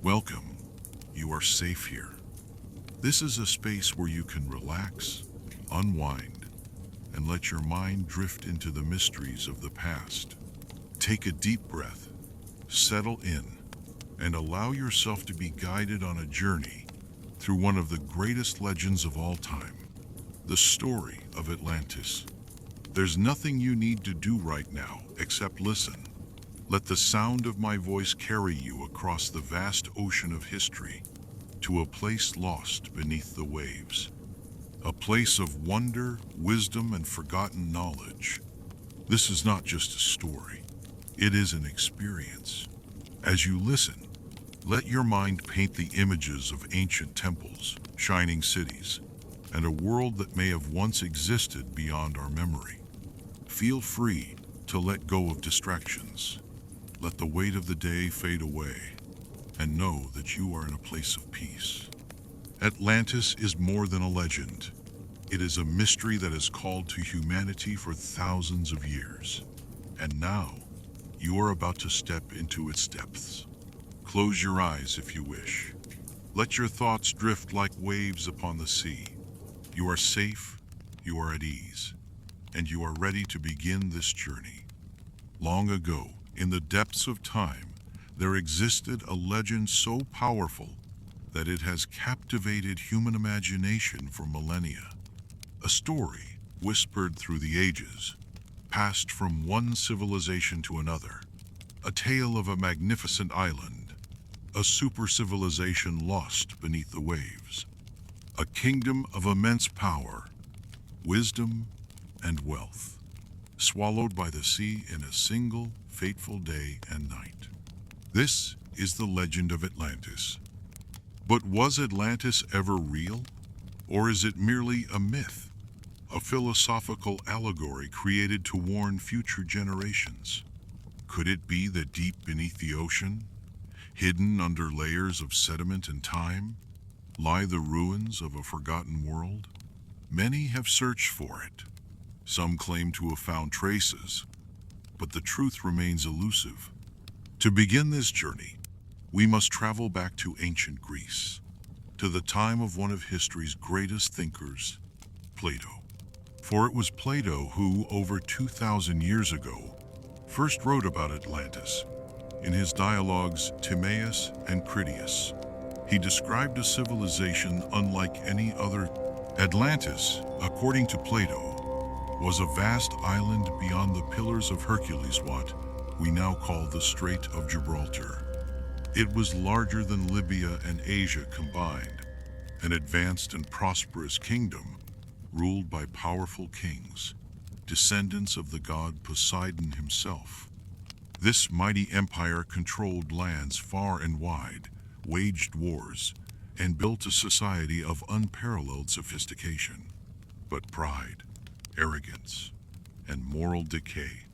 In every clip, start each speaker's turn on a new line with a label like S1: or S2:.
S1: Welcome. You are safe here. This is a space where you can relax, unwind, and let your mind drift into the mysteries of the past. Take a deep breath, settle in, and allow yourself to be guided on a journey through one of the greatest legends of all time, the story of Atlantis. There's nothing you need to do right now except listen. Let the sound of my voice carry you across the vast ocean of history to a place lost beneath the waves. A place of wonder, wisdom, and forgotten knowledge. This is not just a story. It is an experience. As you listen, let your mind paint the images of ancient temples, shining cities, and a world that may have once existed beyond our memory. Feel free to let go of distractions. Let the weight of the day fade away, and know that you are in a place of peace. Atlantis is more than a legend. It is a mystery that has called to humanity for thousands of years. And now, you are about to step into its depths. Close your eyes if you wish. Let your thoughts drift like waves upon the sea. You are safe, you are at ease, and you are ready to begin this journey. Long ago, in the depths of time, there existed a legend so powerful that it has captivated human imagination for millennia. A story whispered through the ages, passed from one civilization to another. A tale of a magnificent island, a super civilization lost beneath the waves. A kingdom of immense power, wisdom, and wealth, swallowed by the sea in a single fateful day and night. This is the legend of Atlantis. But was Atlantis ever real? Or is it merely a myth, a philosophical allegory created to warn future generations? Could it be that deep beneath the ocean, hidden under layers of sediment and time, lie the ruins of a forgotten world? Many have searched for it. Some claim to have found traces, but the truth remains elusive. To begin this journey, we must travel back to ancient Greece, to the time of one of history's greatest thinkers, Plato. For it was Plato who, over 2,000 years ago, first wrote about Atlantis. In his dialogues Timaeus and Critias, he described a civilization unlike any other. Atlantis, according to Plato, was a vast island beyond the Pillars of Hercules, what we now call the Strait of Gibraltar. It was larger than Libya and Asia combined, an advanced and prosperous kingdom ruled by powerful kings, descendants of the god Poseidon himself. This mighty empire controlled lands far and wide, waged wars, and built a society of unparalleled sophistication. But pride, arrogance, and moral decay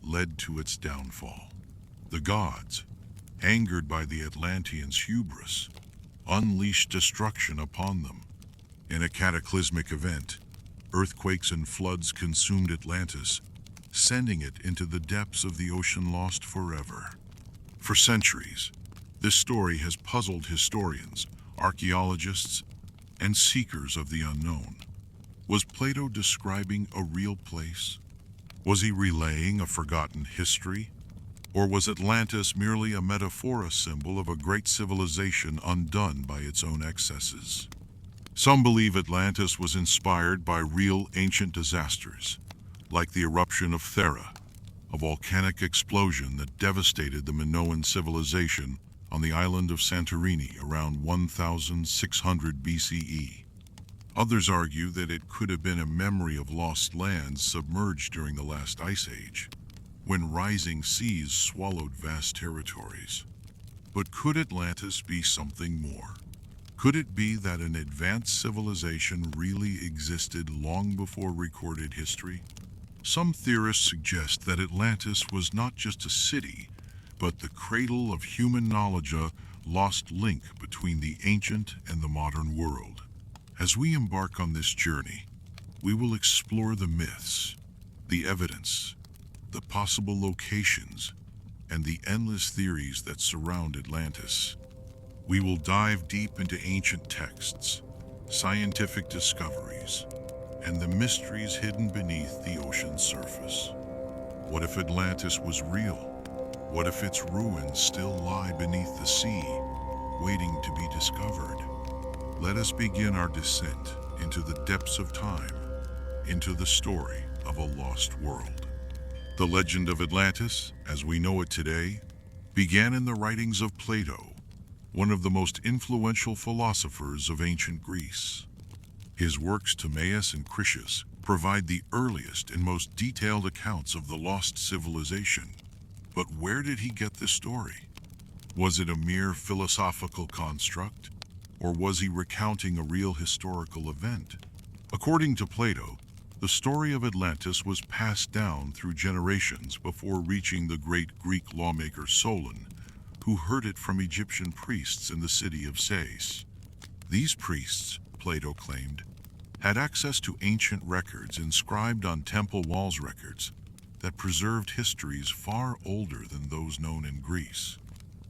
S1: led to its downfall. The gods, angered by the Atlanteans' hubris, unleashed destruction upon them. In a cataclysmic event, earthquakes and floods consumed Atlantis, sending it into the depths of the ocean, lost forever. For centuries, this story has puzzled historians, archaeologists, and seekers of the unknown. Was Plato describing a real place? Was he relaying a forgotten history? Or was Atlantis merely a metaphor, a symbol of a great civilization undone by its own excesses? Some believe Atlantis was inspired by real ancient disasters, like the eruption of Thera, a volcanic explosion that devastated the Minoan civilization on the island of Santorini around 1600 BCE. Others argue that it could have been a memory of lost lands submerged during the last ice age, when rising seas swallowed vast territories. But could Atlantis be something more? Could it be that an advanced civilization really existed long before recorded history? Some theorists suggest that Atlantis was not just a city, but the cradle of human knowledge, a lost link between the ancient and the modern world. As we embark on this journey, we will explore the myths, the evidence, the possible locations, and the endless theories that surround Atlantis. We will dive deep into ancient texts, scientific discoveries, and the mysteries hidden beneath the ocean's surface. What if Atlantis was real? What if its ruins still lie beneath the sea, waiting to be discovered? Let us begin our descent into the depths of time, into the story of a lost world. The legend of Atlantis, as we know it today, began in the writings of Plato, one of the most influential philosophers of ancient Greece. His works Timaeus and Critias provide the earliest and most detailed accounts of the lost civilization. But where did he get this story? Was it a mere philosophical construct, or was he recounting a real historical event? According to Plato, the story of Atlantis was passed down through generations before reaching the great Greek lawmaker Solon, who heard it from Egyptian priests in the city of Sais. These priests, Plato claimed, had access to ancient records inscribed on temple walls, records that preserved histories far older than those known in Greece.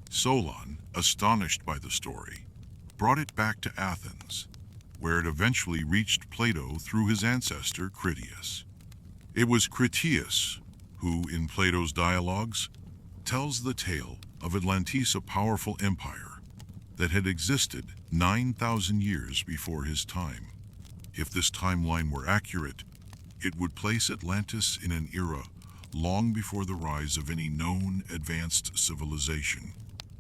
S1: Solon, astonished by the story, brought it back to Athens, where it eventually reached Plato through his ancestor Critias. It was Critias who, in Plato's dialogues, tells the tale of Atlantis, a powerful empire that had existed 9,000 years before his time. If this timeline were accurate, it would place Atlantis in an era long before the rise of any known advanced civilization.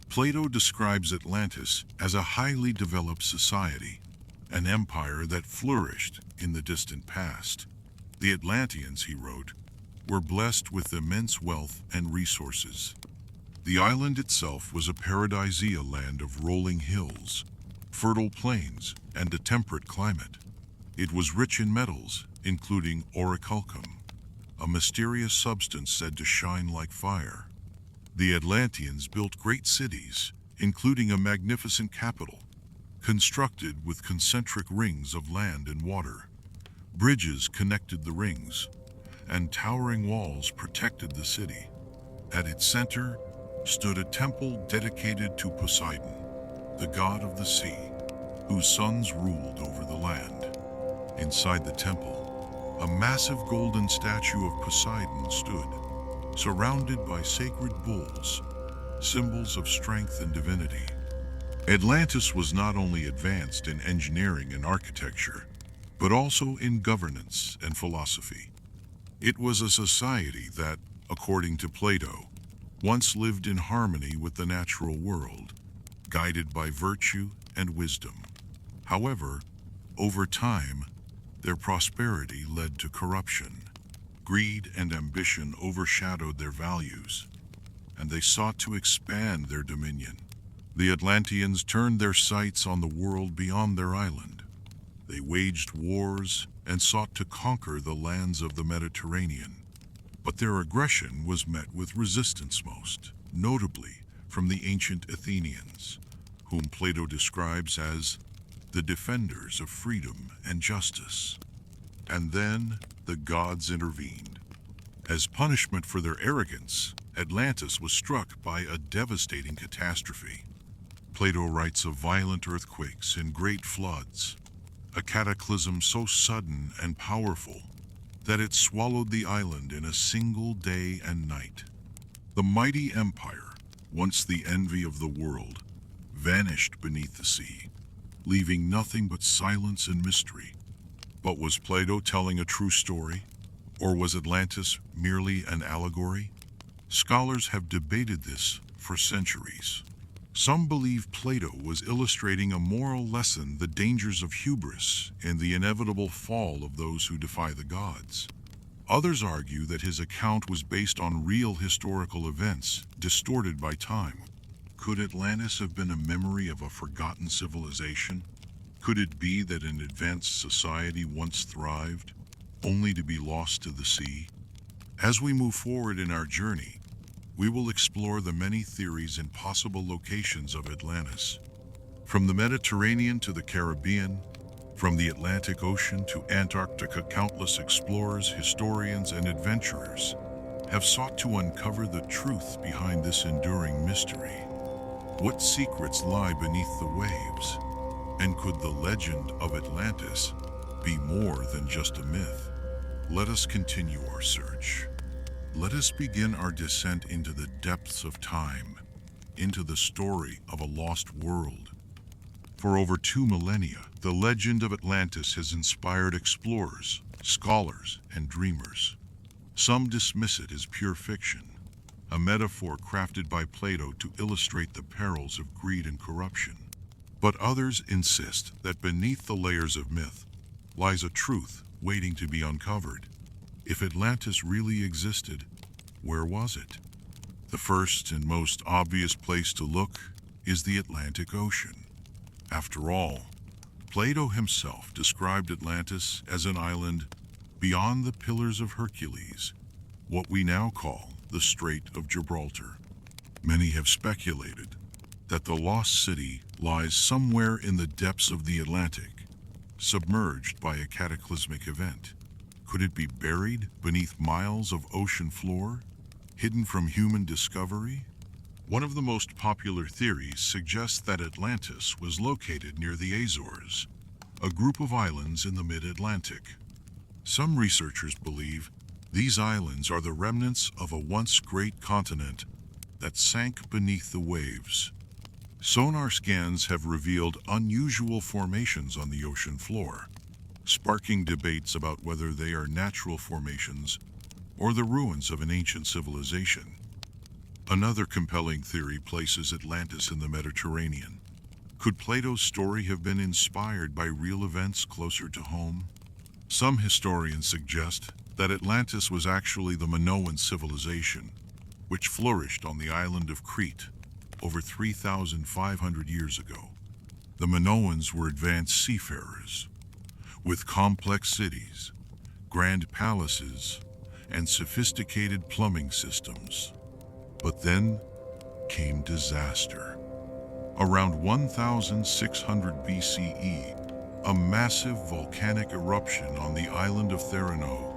S1: Plato describes Atlantis as a highly developed society, an empire that flourished in the distant past. The Atlanteans, he wrote, were blessed with immense wealth and resources. The island itself was a paradisial land of rolling hills, fertile plains, and a temperate climate. It was rich in metals, including orichalcum, a mysterious substance said to shine like fire. The Atlanteans built great cities, including a magnificent capital, constructed with concentric rings of land and water. Bridges connected the rings, and towering walls protected the city. At its center stood a temple dedicated to Poseidon, the god of the sea, whose sons ruled over the land. Inside the temple, a massive golden statue of Poseidon stood, surrounded by sacred bulls, symbols of strength and divinity. Atlantis was not only advanced in engineering and architecture, but also in governance and philosophy. It was a society that, according to Plato, once lived in harmony with the natural world, guided by virtue and wisdom. However, over time, their prosperity led to corruption. Greed and ambition overshadowed their values, and they sought to expand their dominion. The Atlanteans turned their sights on the world beyond their island. They waged wars and sought to conquer the lands of the Mediterranean. But their aggression was met with resistance, most notably from the ancient Athenians, whom Plato describes as the defenders of freedom and justice. And then the gods intervened. As punishment for their arrogance, Atlantis was struck by a devastating catastrophe. Plato writes of violent earthquakes and great floods, a cataclysm so sudden and powerful that it swallowed the island in a single day and night. The mighty empire, once the envy of the world, vanished beneath the sea, leaving nothing but silence and mystery. But was Plato telling a true story, or was Atlantis merely an allegory? Scholars have debated this for centuries. Some believe Plato was illustrating a moral lesson, the dangers of hubris and the inevitable fall of those who defy the gods. Others argue that his account was based on real historical events, distorted by time. Could Atlantis have been a memory of a forgotten civilization? Could it be that an advanced society once thrived, only to be lost to the sea? As we move forward in our journey, we will explore the many theories and possible locations of Atlantis. From the Mediterranean to the Caribbean, from the Atlantic Ocean to Antarctica, countless explorers, historians, and adventurers have sought to uncover the truth behind this enduring mystery. What secrets lie beneath the waves? And could the legend of Atlantis be more than just a myth? Let us continue our search. Let us begin our descent into the depths of time, into the story of a lost world. For over 2 millennia, the legend of Atlantis has inspired explorers, scholars, and dreamers. Some dismiss it as pure fiction, a metaphor crafted by Plato to illustrate the perils of greed and corruption. But others insist that beneath the layers of myth lies a truth waiting to be uncovered. If Atlantis really existed, where was it? The first and most obvious place to look is the Atlantic Ocean. After all, Plato himself described Atlantis as an island beyond the Pillars of Hercules, what we now call the Strait of Gibraltar. Many have speculated that the lost city lies somewhere in the depths of the Atlantic, submerged by a cataclysmic event. Could it be buried beneath miles of ocean floor, hidden from human discovery? One of the most popular theories suggests that Atlantis was located near the Azores, a group of islands in the mid-Atlantic. Some researchers believe these islands are the remnants of a once great continent that sank beneath the waves. Sonar scans have revealed unusual formations on the ocean floor, sparking debates about whether they are natural formations or the ruins of an ancient civilization. Another compelling theory places Atlantis in the Mediterranean. Could Plato's story have been inspired by real events closer to home? Some historians suggest that Atlantis was actually the Minoan civilization, which flourished on the island of Crete over 3,500 years ago. The Minoans were advanced seafarers, with complex cities, grand palaces, and sophisticated plumbing systems. But then came disaster. Around 1600 BCE, a massive volcanic eruption on the island of Theranos,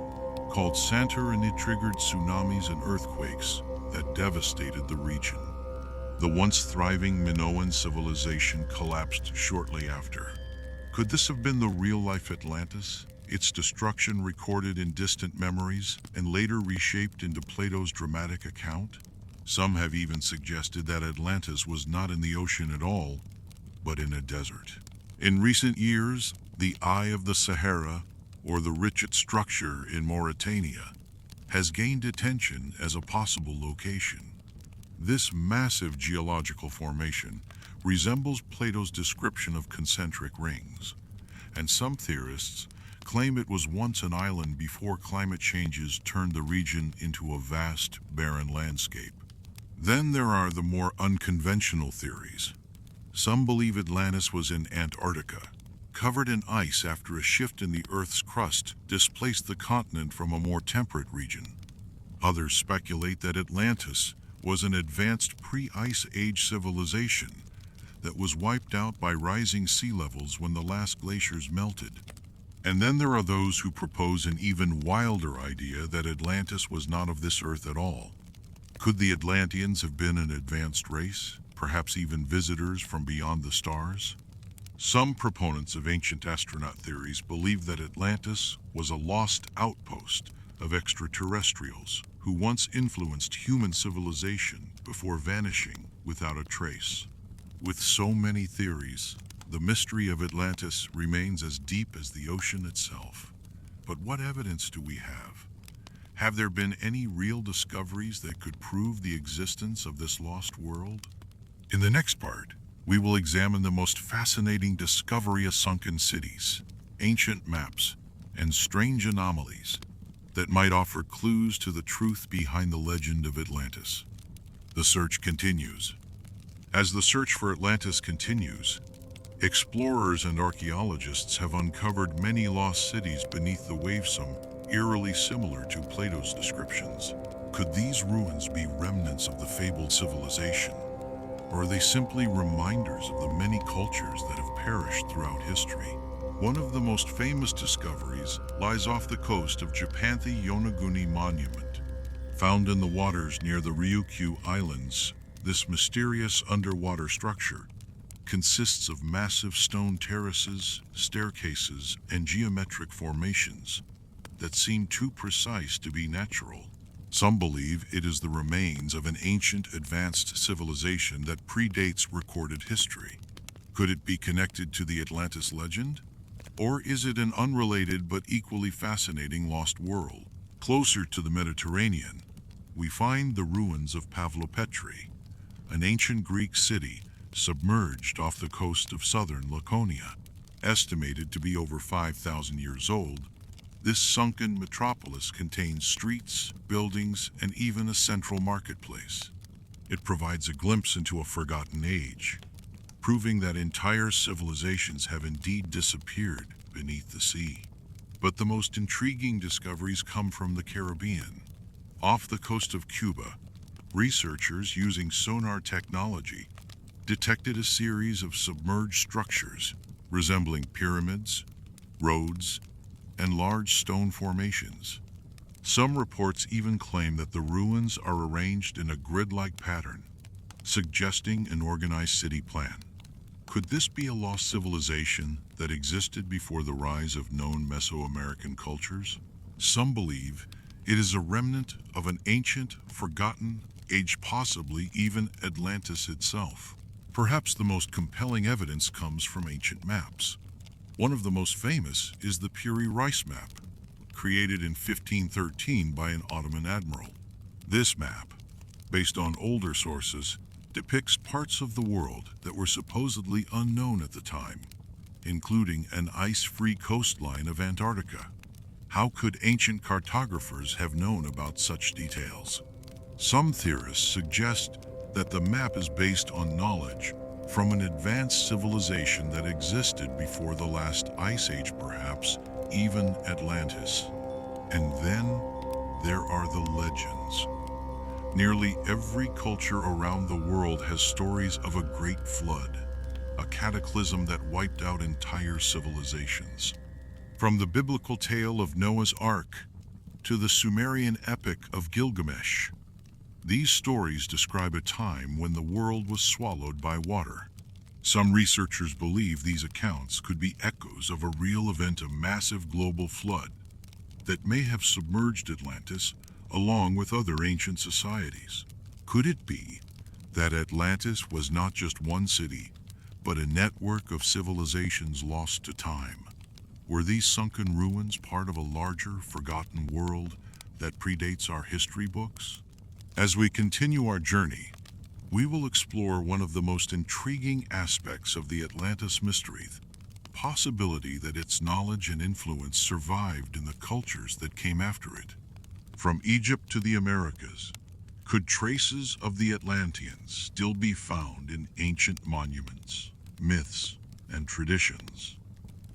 S1: called Santorini, triggered tsunamis and earthquakes that devastated the region. The once thriving Minoan civilization collapsed shortly after. Could this have been the real-life Atlantis? Its destruction recorded in distant memories and later reshaped into Plato's dramatic account? Some have even suggested that Atlantis was not in the ocean at all, but in a desert. In recent years, the Eye of the Sahara, or the Richat Structure in Mauritania, has gained attention as a possible location. This massive geological formation resembles Plato's description of concentric rings, and some theorists claim it was once an island before climate changes turned the region into a vast, barren landscape. Then there are the more unconventional theories. Some believe Atlantis was in Antarctica, covered in ice after a shift in the Earth's crust displaced the continent from a more temperate region. Others speculate that Atlantis was an advanced pre-Ice Age civilization that was wiped out by rising sea levels when the last glaciers melted. And then there are those who propose an even wilder idea that Atlantis was not of this earth at all. Could the Atlanteans have been an advanced race, perhaps even visitors from beyond the stars? Some proponents of ancient astronaut theories believe that Atlantis was a lost outpost of extraterrestrials who once influenced human civilization before vanishing without a trace. With so many theories, the mystery of Atlantis remains as deep as the ocean itself. But what evidence do we have? Have there been any real discoveries that could prove the existence of this lost world? In the next part, we will examine the most fascinating discovery of sunken cities, ancient maps, and strange anomalies that might offer clues to the truth behind the legend of Atlantis. The search continues. As the search for Atlantis continues, explorers and archaeologists have uncovered many lost cities beneath the wavesome, eerily similar to Plato's descriptions. Could these ruins be remnants of the fabled civilization? Or are they simply reminders of the many cultures that have perished throughout history? One of the most famous discoveries lies off the coast of Japanthe Yonaguni Monument. Found in the waters near the Ryukyu Islands, This mysterious underwater structure consists of massive stone terraces, staircases, and geometric formations that seem too precise to be natural. Some believe it is the remains of an ancient advanced civilization that predates recorded history. Could it be connected to the Atlantis legend? Or is it an unrelated but equally fascinating lost world? Closer to the Mediterranean, we find the ruins of Pavlopetri, an ancient Greek city submerged off the coast of southern Laconia. Estimated to be over 5,000 years old, this sunken metropolis contains streets, buildings, and even a central marketplace. It provides a glimpse into a forgotten age, proving that entire civilizations have indeed disappeared beneath the sea. But the most intriguing discoveries come from the Caribbean. Off the coast of Cuba, researchers using sonar technology detected a series of submerged structures resembling pyramids, roads, and large stone formations. Some reports even claim that the ruins are arranged in a grid-like pattern, suggesting an organized city plan. Could this be a lost civilization that existed before the rise of known Mesoamerican cultures? Some believe it is a remnant of an ancient, forgotten age, possibly even Atlantis itself. Perhaps the most compelling evidence comes from ancient maps. One of the most famous is the Puri Rice map, created in 1513 by an Ottoman admiral. This map, based on older sources, depicts parts of the world that were supposedly unknown at the time, including an ice-free coastline of Antarctica. How could ancient cartographers have known about such details? Some theorists suggest that the map is based on knowledge from an advanced civilization that existed before the last ice age, perhaps even Atlantis. And then there are the legends. Nearly every culture around the world has stories of a great flood, a cataclysm that wiped out entire civilizations. From the biblical tale of Noah's Ark to the Sumerian epic of Gilgamesh, these stories describe a time when the world was swallowed by water. Some researchers believe these accounts could be echoes of a real event, a massive global flood that may have submerged Atlantis along with other ancient societies. Could it be that Atlantis was not just one city, but a network of civilizations lost to time? Were these sunken ruins part of a larger, forgotten world that predates our history books? As we continue our journey, we will explore one of the most intriguing aspects of the Atlantis mystery, the possibility that its knowledge and influence survived in the cultures that came after it. From Egypt to the Americas, could traces of the Atlanteans still be found in ancient monuments, myths, and traditions?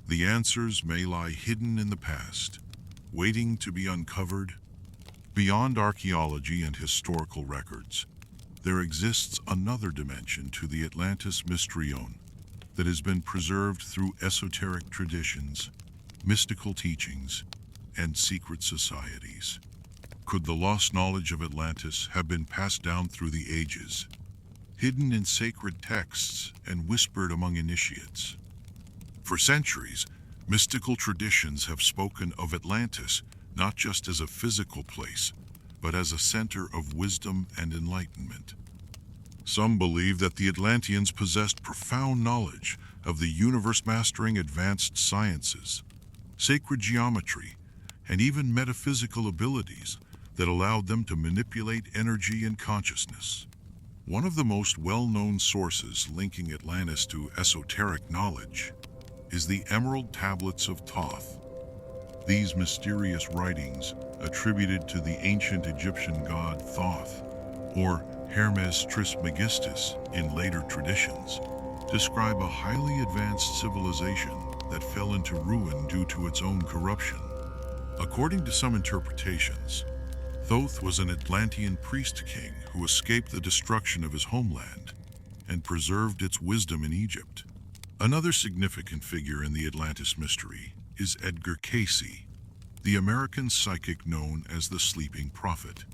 S1: The answers may lie hidden in the past, waiting to be uncovered. Beyond archaeology and historical records, there exists another dimension to the Atlantis mysterion that has been preserved through esoteric traditions, mystical teachings, and secret societies. Could the lost knowledge of Atlantis have been passed down through the ages, hidden in sacred texts and whispered among initiates? For centuries, mystical traditions have spoken of Atlantis not just as a physical place, but as a center of wisdom and enlightenment. Some believe that the Atlanteans possessed profound knowledge of the universe, mastering advanced sciences, sacred geometry, and even metaphysical abilities that allowed them to manipulate energy and consciousness. One of the most well-known sources linking Atlantis to esoteric knowledge is the Emerald Tablets of Thoth. These mysterious writings, attributed to the ancient Egyptian god Thoth, or Hermes Trismegistus in later traditions, describe a highly advanced civilization that fell into ruin due to its own corruption. According to some interpretations, Thoth was an Atlantean priest-king who escaped the destruction of his homeland and preserved its wisdom in Egypt. Another significant figure in the Atlantis mystery is Edgar Cayce, the American psychic known as the Sleeping Prophet.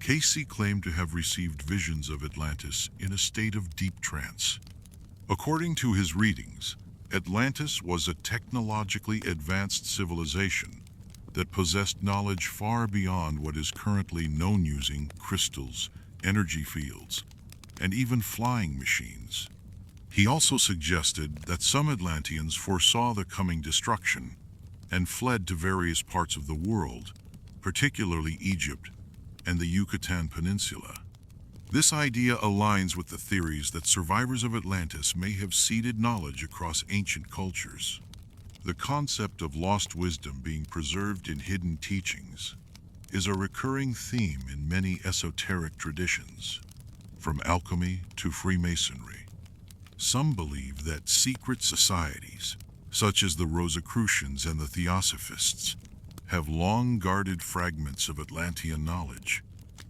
S1: Casey claimed to have received visions of Atlantis in a state of deep trance. According to his readings, Atlantis was a technologically advanced civilization that possessed knowledge far beyond what is currently known, using crystals, energy fields, and even flying machines. He also suggested that some Atlanteans foresaw the coming destruction and fled to various parts of the world, particularly Egypt and the Yucatan Peninsula. This idea aligns with the theories that survivors of Atlantis may have seeded knowledge across ancient cultures. The concept of lost wisdom being preserved in hidden teachings is a recurring theme in many esoteric traditions, from alchemy to Freemasonry. Some believe that secret societies, such as the Rosicrucians and the Theosophists, have long guarded fragments of Atlantean knowledge,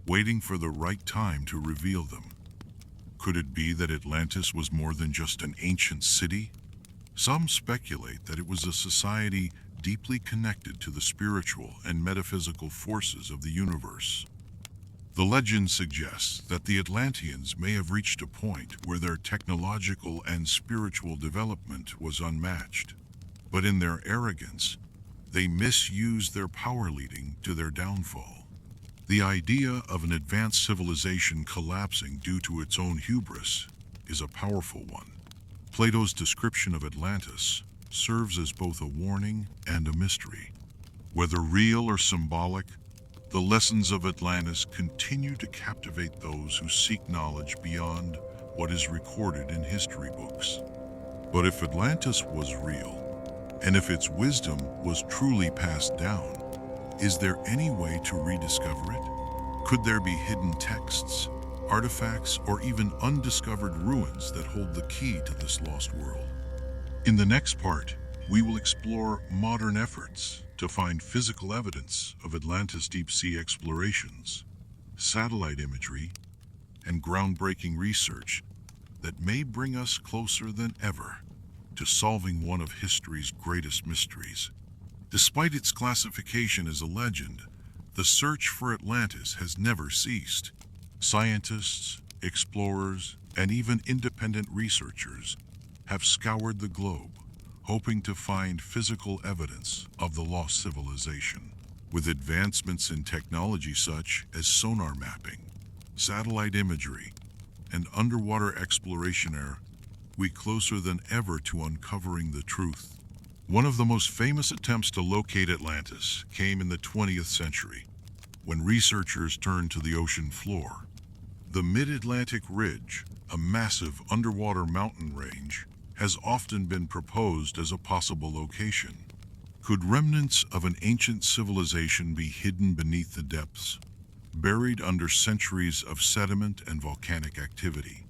S1: waiting for the right time to reveal them. Could it be that Atlantis was more than just an ancient city? Some speculate that it was a society deeply connected to the spiritual and metaphysical forces of the universe. The legend suggests that the Atlanteans may have reached a point where their technological and spiritual development was unmatched, but in their arrogance, they misused their power, leading to their downfall. The idea of an advanced civilization collapsing due to its own hubris is a powerful one. Plato's description of Atlantis serves as both a warning and a mystery. Whether real or symbolic, the lessons of Atlantis continue to captivate those who seek knowledge beyond what is recorded in history books. But if Atlantis was real, and if its wisdom was truly passed down, is there any way to rediscover it? Could there be hidden texts, artifacts, or even undiscovered ruins that hold the key to this lost world? In the next part, we will explore modern efforts to find physical evidence of Atlantis deep-sea explorations, satellite imagery, and groundbreaking research that may bring us closer than ever to solving one of history's greatest mysteries. Despite its classification as a legend, the search for Atlantis has never ceased. Scientists, explorers, and even independent researchers have scoured the globe, hoping to find physical evidence of the lost civilization. With advancements in technology such as sonar mapping, satellite imagery, and underwater exploration, we closer than ever to uncovering the truth. One of the most famous attempts to locate Atlantis came in the 20th century, when researchers turned to the ocean floor. The Mid-Atlantic Ridge, a massive underwater mountain range, has often been proposed as a possible location. Could remnants of an ancient civilization be hidden beneath the depths, buried under centuries of sediment and volcanic activity?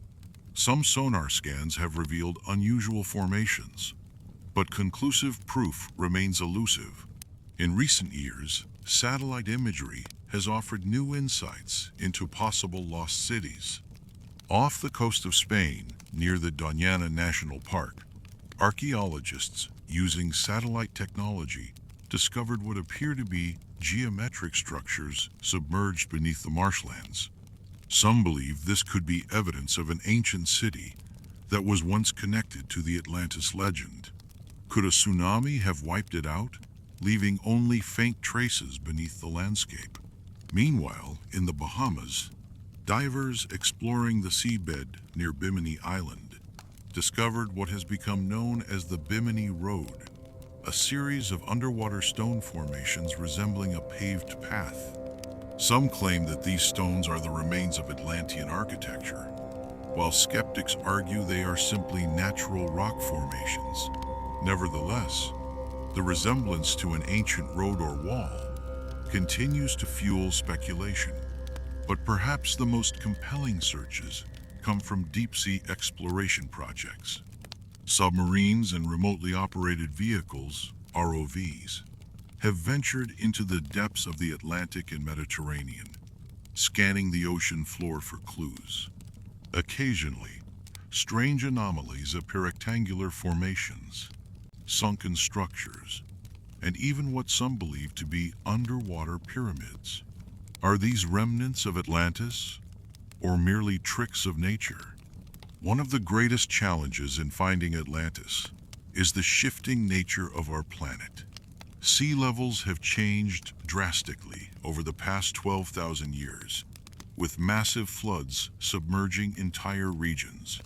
S1: Some sonar scans have revealed unusual formations, but conclusive proof remains elusive. In recent years, satellite imagery has offered new insights into possible lost cities. Off the coast of Spain, near the Doñana National Park, archaeologists, using satellite technology, discovered what appear to be geometric structures submerged beneath the marshlands. Some believe this could be evidence of an ancient city that was once connected to the Atlantis legend. Could a tsunami have wiped it out, leaving only faint traces beneath the landscape? Meanwhile, in the Bahamas, divers exploring the seabed near Bimini Island discovered what has become known as the Bimini Road, a series of underwater stone formations resembling a paved path. Some claim that these stones are the remains of Atlantean architecture, while skeptics argue they are simply natural rock formations. Nevertheless, the resemblance to an ancient road or wall continues to fuel speculation. But perhaps the most compelling searches come from deep-sea exploration projects. Submarines and remotely operated vehicles, ROVs, have ventured into the depths of the Atlantic and Mediterranean, scanning the ocean floor for clues. Occasionally, strange anomalies appear: rectangular formations, sunken structures, and even what some believe to be underwater pyramids. Are these remnants of Atlantis, or merely tricks of nature? One of the greatest challenges in finding Atlantis is the shifting nature of our planet. Sea levels have changed drastically over the past 12,000 years, with massive floods submerging entire regions.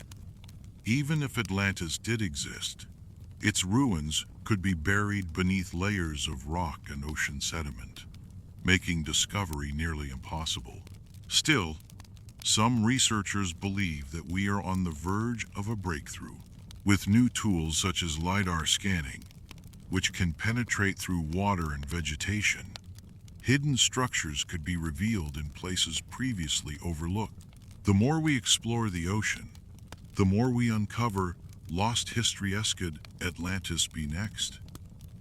S1: Even if Atlantis did exist, its ruins could be buried beneath layers of rock and ocean sediment, making discovery nearly impossible. Still, some researchers believe that we are on the verge of a breakthrough. With new tools such as LiDAR scanning, which can penetrate through water and vegetation, hidden structures could be revealed in places previously overlooked. The more we explore the ocean, the more we uncover lost history. Could Atlantis be next?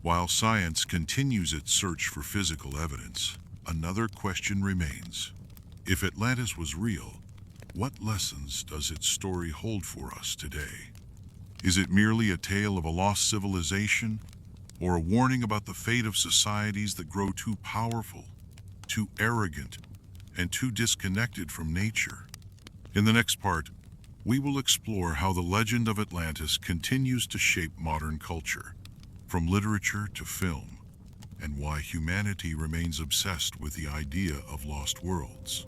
S1: While science continues its search for physical evidence, another question remains. If Atlantis was real, what lessons does its story hold for us today? Is it merely a tale of a lost civilization, or a warning about the fate of societies that grow too powerful, too arrogant, and too disconnected from nature? In the next part, we will explore how the legend of Atlantis continues to shape modern culture, from literature to film, and why humanity remains obsessed with the idea of lost worlds.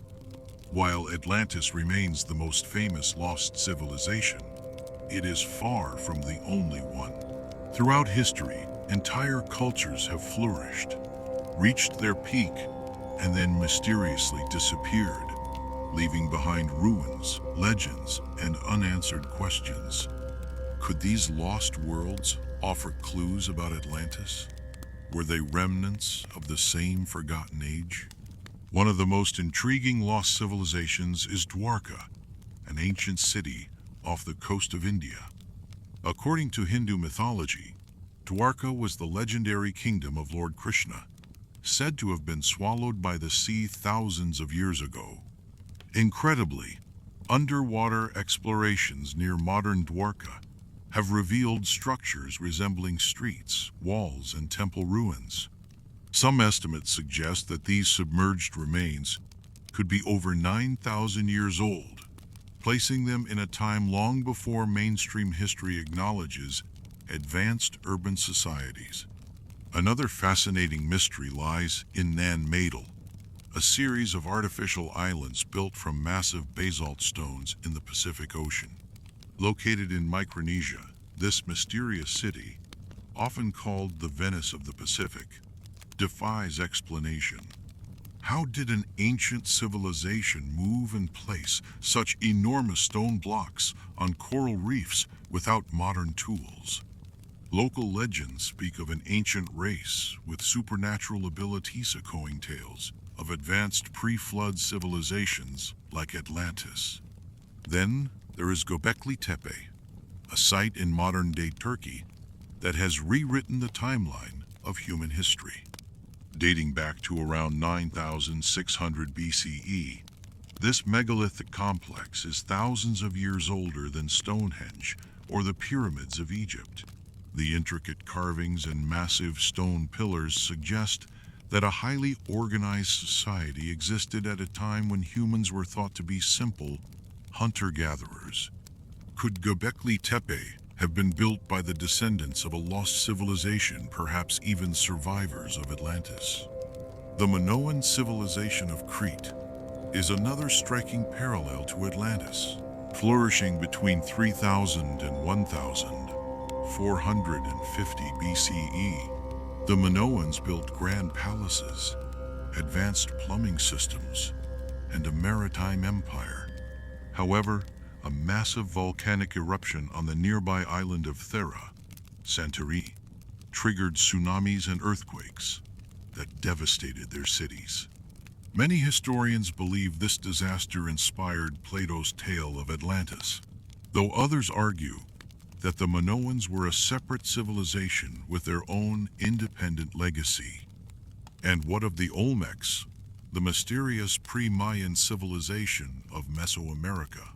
S1: While Atlantis remains the most famous lost civilization, it is far from the only one. Throughout history, entire cultures have flourished, reached their peak, and then mysteriously disappeared, leaving behind ruins, legends, and unanswered questions. Could these lost worlds offer clues about Atlantis? Were they remnants of the same forgotten age? One of the most intriguing lost civilizations is Dwarka, an ancient city off the coast of India. According to Hindu mythology, Dwarka was the legendary kingdom of Lord Krishna, said to have been swallowed by the sea thousands of years ago. Incredibly, underwater explorations near modern Dwarka have revealed structures resembling streets, walls, and temple ruins. Some estimates suggest that these submerged remains could be over 9,000 years old, placing them in a time long before mainstream history acknowledges advanced urban societies. Another fascinating mystery lies in Nan Madol, a series of artificial islands built from massive basalt stones in the Pacific Ocean. Located in Micronesia, this mysterious city, often called the Venice of the Pacific, defies explanation. How did an ancient civilization move and place such enormous stone blocks on coral reefs without modern tools? Local legends speak of an ancient race with supernatural abilities, echoing tales of advanced pre-flood civilizations like Atlantis. Then there is Göbekli Tepe, a site in modern-day Turkey that has rewritten the timeline of human history. Dating back to around 9,600 BCE, this megalithic complex is thousands of years older than Stonehenge or the pyramids of Egypt. The intricate carvings and massive stone pillars suggest that a highly organized society existed at a time when humans were thought to be simple hunter-gatherers. Could Göbekli Tepe have been built by the descendants of a lost civilization, perhaps even survivors of Atlantis? The Minoan civilization of Crete is another striking parallel to Atlantis. Flourishing between 3000 and 1450 BCE, the Minoans built grand palaces, advanced plumbing systems, and a maritime empire. However, a massive volcanic eruption on the nearby island of Thera, Santorini, triggered tsunamis and earthquakes that devastated their cities. Many historians believe this disaster inspired Plato's tale of Atlantis, though others argue that the Minoans were a separate civilization with their own independent legacy. And what of the Olmecs, the mysterious pre-Mayan civilization of Mesoamerica?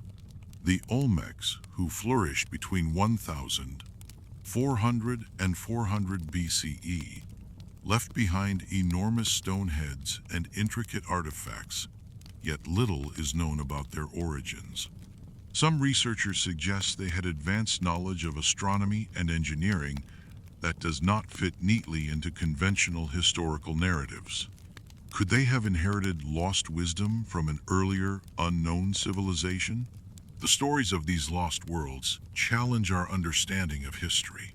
S1: The Olmecs, who flourished between 1400 and 400 BCE, left behind enormous stone heads and intricate artifacts, yet little is known about their origins. Some researchers suggest they had advanced knowledge of astronomy and engineering that does not fit neatly into conventional historical narratives. Could they have inherited lost wisdom from an earlier, unknown civilization? The stories of these lost worlds challenge our understanding of history.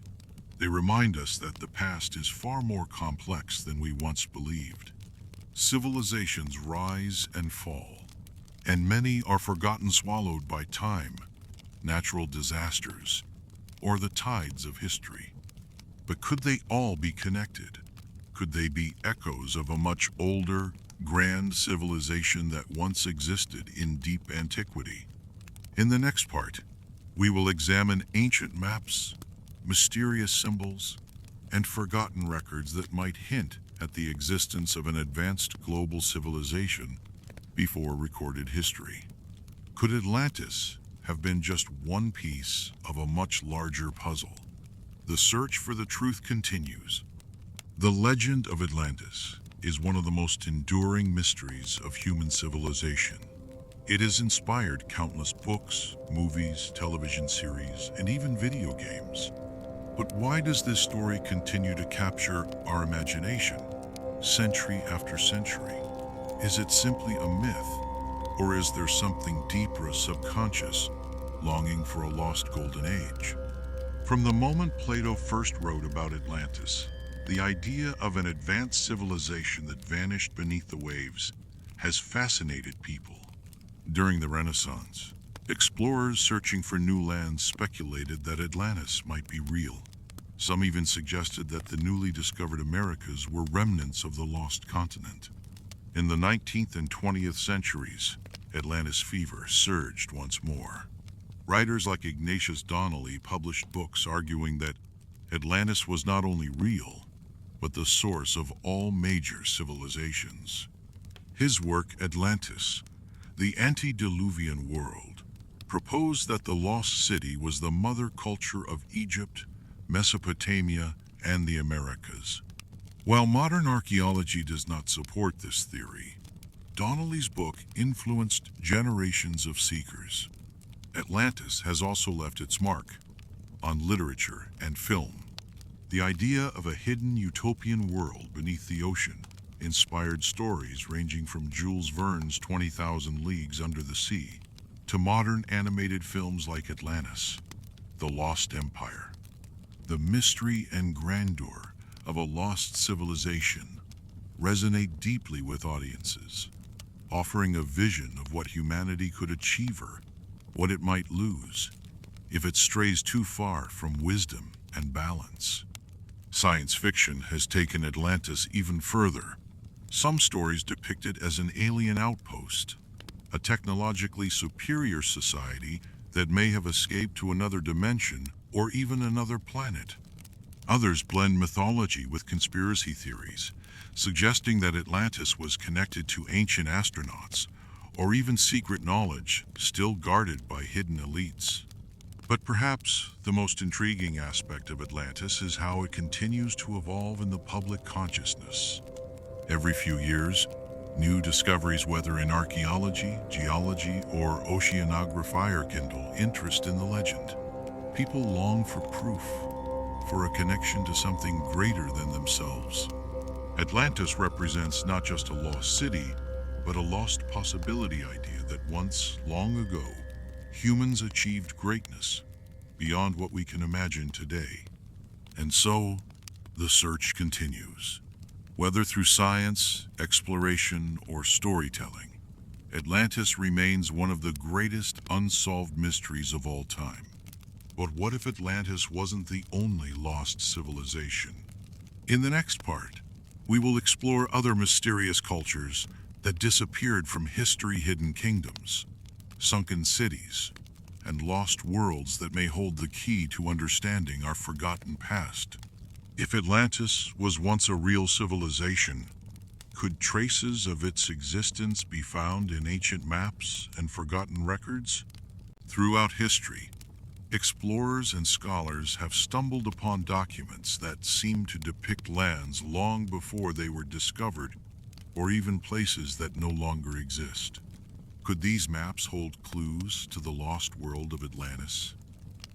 S1: They remind us that the past is far more complex than we once believed. Civilizations rise and fall, and many are forgotten, swallowed by time, natural disasters, or the tides of history. But could they all be connected? Could they be echoes of a much older, grand civilization that once existed in deep antiquity? In the next part, we will examine ancient maps, mysterious symbols, and forgotten records that might hint at the existence of an advanced global civilization before recorded history. Could Atlantis have been just one piece of a much larger puzzle? The search for the truth continues. The legend of Atlantis is one of the most enduring mysteries of human civilization. It has inspired countless books, movies, television series, and even video games. But why does this story continue to capture our imagination, century after century? Is it simply a myth, or is there something deeper, subconscious, longing for a lost golden age? From the moment Plato first wrote about Atlantis, the idea of an advanced civilization that vanished beneath the waves has fascinated people. During the Renaissance, explorers searching for new lands speculated that Atlantis might be real. Some even suggested that the newly discovered Americas were remnants of the lost continent. In the 19th and 20th centuries, Atlantis fever surged once more. Writers like Ignatius Donnelly published books arguing that Atlantis was not only real, but the source of all major civilizations. His work, Atlantis, the Antediluvian World, proposed that the lost city was the mother culture of Egypt, Mesopotamia, and the Americas. While modern archaeology does not support this theory, Donnelly's book influenced generations of seekers. Atlantis has also left its mark on literature and film. The idea of a hidden utopian world beneath the ocean inspired stories ranging from Jules Verne's 20,000 Leagues Under the Sea to modern animated films like Atlantis, The Lost Empire. The mystery and grandeur of a lost civilization resonate deeply with audiences, offering a vision of what humanity could achieve or what it might lose if it strays too far from wisdom and balance. Science fiction has taken Atlantis even further. Some stories depict it as an alien outpost, a technologically superior society that may have escaped to another dimension or even another planet. Others blend mythology with conspiracy theories, suggesting that Atlantis was connected to ancient astronauts or even secret knowledge still guarded by hidden elites. But perhaps the most intriguing aspect of Atlantis is how it continues to evolve in the public consciousness. Every few years, new discoveries, whether in archaeology, geology, or oceanography, rekindle interest in the legend. People long for proof, for a connection to something greater than themselves. Atlantis represents not just a lost city, but a lost possibility idea that once, long ago, humans achieved greatness beyond what we can imagine today. And so, the search continues. Whether through science, exploration, or storytelling, Atlantis remains one of the greatest unsolved mysteries of all time. But what if Atlantis wasn't the only lost civilization? In the next part, we will explore other mysterious cultures that disappeared from history, hidden kingdoms, sunken cities, and lost worlds that may hold the key to understanding our forgotten past. If Atlantis was once a real civilization, could traces of its existence be found in ancient maps and forgotten records? Throughout history, Explorers and scholars have stumbled upon documents that seem to depict lands long before they were discovered, or even places that no longer exist. Could these maps hold clues to the lost world of Atlantis?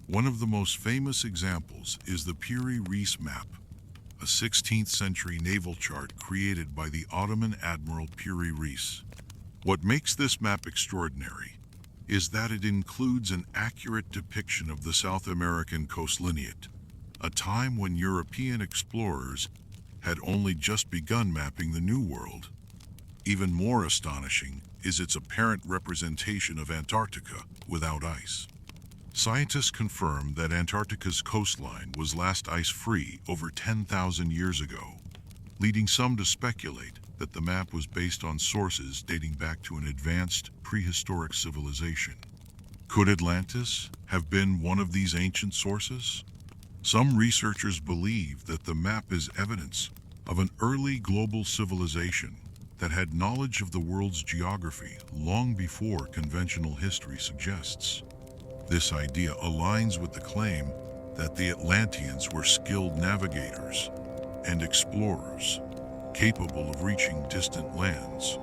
S1: One of the most famous examples is the Piri-Reis map, a 16th century naval chart created by the Ottoman Admiral Piri-Reis. What makes this map extraordinary is that it includes an accurate depiction of the South American coastline, a time when European explorers had only just begun mapping the New World. Even more astonishing is its apparent representation of Antarctica without ice. Scientists confirm that Antarctica's coastline was last ice-free over 10,000 years ago, leading some to speculate that the map was based on sources dating back to an advanced prehistoric civilization. Could Atlantis have been one of these ancient sources? Some researchers believe that the map is evidence of an early global civilization that had knowledge of the world's geography long before conventional history suggests. This idea aligns with the claim that the Atlanteans were skilled navigators and explorers, capable of reaching distant lands.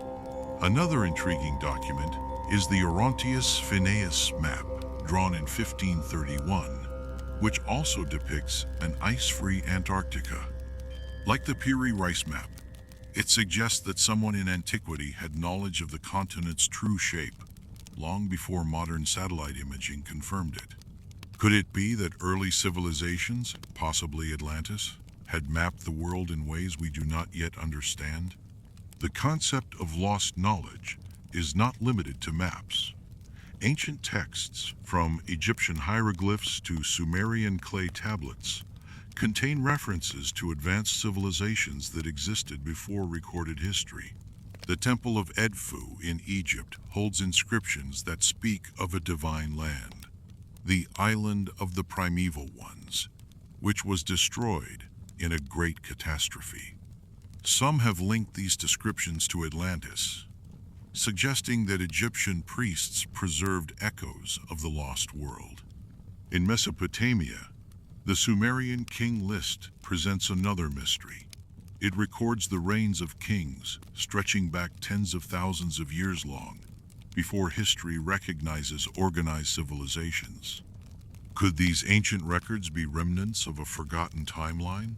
S1: Another intriguing document is the Orontius Phineus map, drawn in 1531, which also depicts an ice-free Antarctica. Like the Piri-Reis map, it suggests that someone in antiquity had knowledge of the continent's true shape, long before modern satellite imaging confirmed it. Could it be that early civilizations, possibly Atlantis, had mapped the world in ways we do not yet understand? The concept of lost knowledge is not limited to maps. Ancient texts, from Egyptian hieroglyphs to Sumerian clay tablets, contain references to advanced civilizations that existed before recorded history. The Temple of Edfu in Egypt holds inscriptions that speak of a divine land, the island of the primeval ones, which was destroyed in a great catastrophe. Some have linked these descriptions to Atlantis, suggesting that Egyptian priests preserved echoes of the lost world. In Mesopotamia, the Sumerian king list presents another mystery. It records the reigns of kings stretching back tens of thousands of years long, before history recognizes organized civilizations. Could these ancient records be remnants of a forgotten timeline,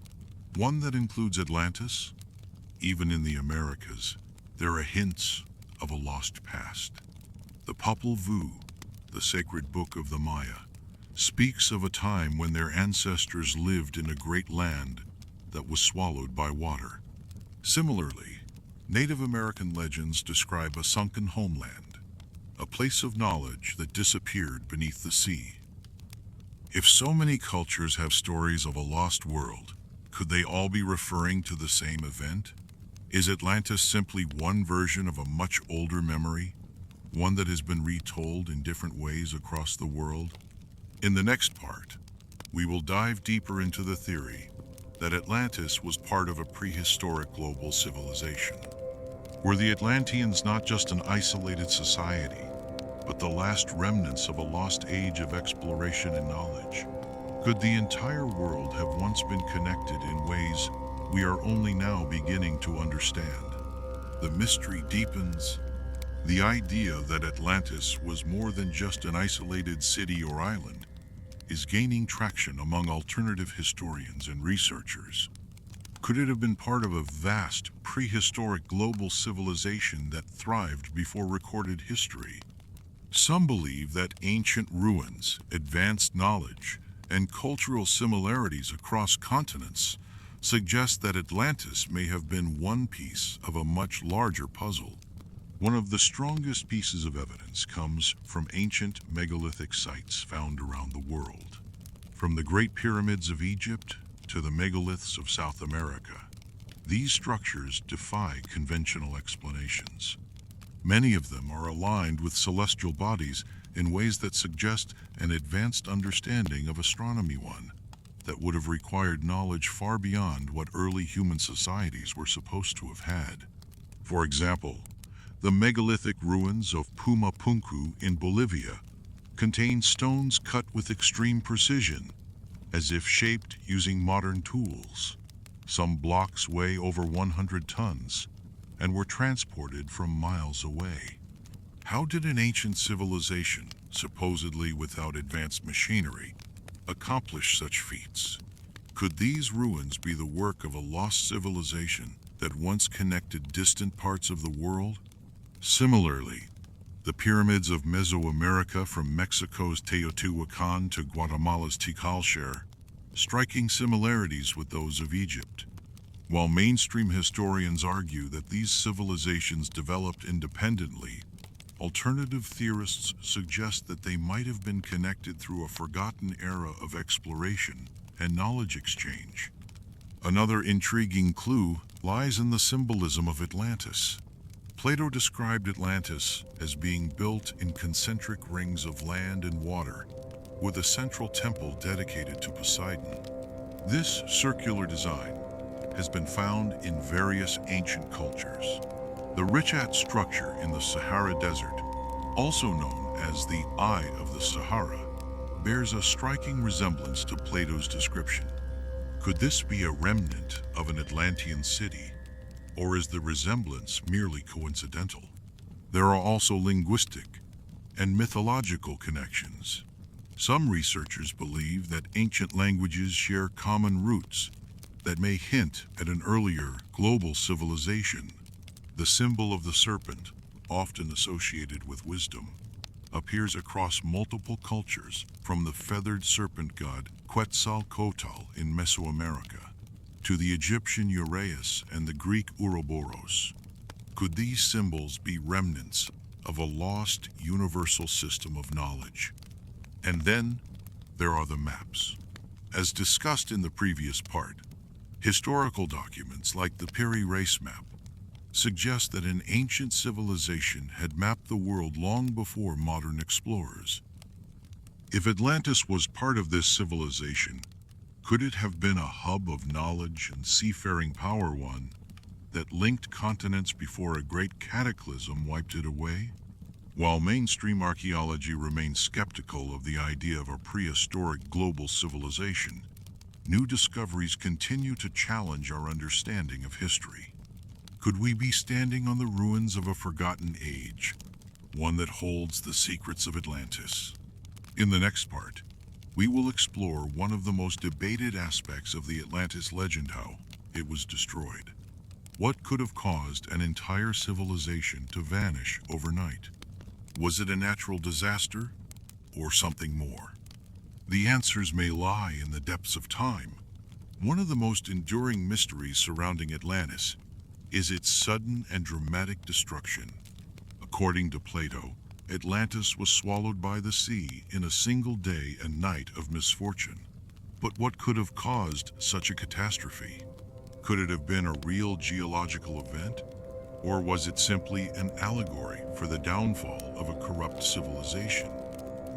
S1: one that includes Atlantis? Even in the Americas, there are hints of a lost past. The Popol Vuh, the sacred book of the Maya, speaks of a time when their ancestors lived in a great land that was swallowed by water. Similarly, Native American legends describe a sunken homeland, a place of knowledge that disappeared beneath the sea. If so many cultures have stories of a lost world, could they all be referring to the same event? Is Atlantis simply one version of a much older memory, one that has been retold in different ways across the world? In the next part, we will dive deeper into the theory that Atlantis was part of a prehistoric global civilization. Were the Atlanteans not just an isolated society, but the last remnants of a lost age of exploration and knowledge? Could the entire world have once been connected in ways we are only now beginning to understand? The mystery deepens. The idea that Atlantis was more than just an isolated city or island is gaining traction among alternative historians and researchers. Could it have been part of a vast, prehistoric global civilization that thrived before recorded history? Some believe that ancient ruins, advanced knowledge, and cultural similarities across continents suggest that Atlantis may have been one piece of a much larger puzzle. One of the strongest pieces of evidence comes from ancient megalithic sites found around the world. From the Great Pyramids of Egypt to the megaliths of South America, these structures defy conventional explanations. Many of them are aligned with celestial bodies in ways that suggest an advanced understanding of astronomy, one that would have required knowledge far beyond what early human societies were supposed to have had. For example, the megalithic ruins of Pumapunku in Bolivia contain stones cut with extreme precision, as if shaped using modern tools. Some blocks weigh over 100 tons and were transported from miles away. How did an ancient civilization, supposedly without advanced machinery, accomplish such feats? Could these ruins be the work of a lost civilization that once connected distant parts of the world? Similarly, the pyramids of Mesoamerica, from Mexico's Teotihuacan to Guatemala's Tikal share striking similarities with those of Egypt. While mainstream historians argue that these civilizations developed independently, alternative theorists suggest that they might have been connected through a forgotten era of exploration and knowledge exchange. Another intriguing clue lies in the symbolism of Atlantis. Plato described Atlantis as being built in concentric rings of land and water, with a central temple dedicated to Poseidon. This circular design has been found in various ancient cultures. The Richat Structure in the Sahara Desert, also known as the Eye of the Sahara, bears a striking resemblance to Plato's description. Could this be a remnant of an Atlantean city, or is the resemblance merely coincidental? There are also linguistic and mythological connections. Some researchers believe that ancient languages share common roots that may hint at an earlier global civilization. The symbol of the serpent, often associated with wisdom, appears across multiple cultures, from the feathered serpent god Quetzalcoatl in Mesoamerica to the Egyptian Uraeus and the Greek Ouroboros. Could these symbols be remnants of a lost universal system of knowledge? And then there are the maps. As discussed in the previous part, historical documents like the Piri Reis map suggest that an ancient civilization had mapped the world long before modern explorers. If Atlantis was part of this civilization, could it have been a hub of knowledge and seafaring power, one that linked continents before a great cataclysm wiped it away? While mainstream archaeology remains skeptical of the idea of a prehistoric global civilization, new discoveries continue to challenge our understanding of history. Could we be standing on the ruins of a forgotten age, one that holds the secrets of Atlantis? In the next part, we will explore one of the most debated aspects of the Atlantis legend: how it was destroyed. What could have caused an entire civilization to vanish overnight? Was it a natural disaster, or something more? The answers may lie in the depths of time. One of the most enduring mysteries surrounding Atlantis is its sudden and dramatic destruction. According to Plato, Atlantis was swallowed by the sea in a single day and night of misfortune. But what could have caused such a catastrophe? Could it have been a real geological event? Or was it simply an allegory for the downfall of a corrupt civilization?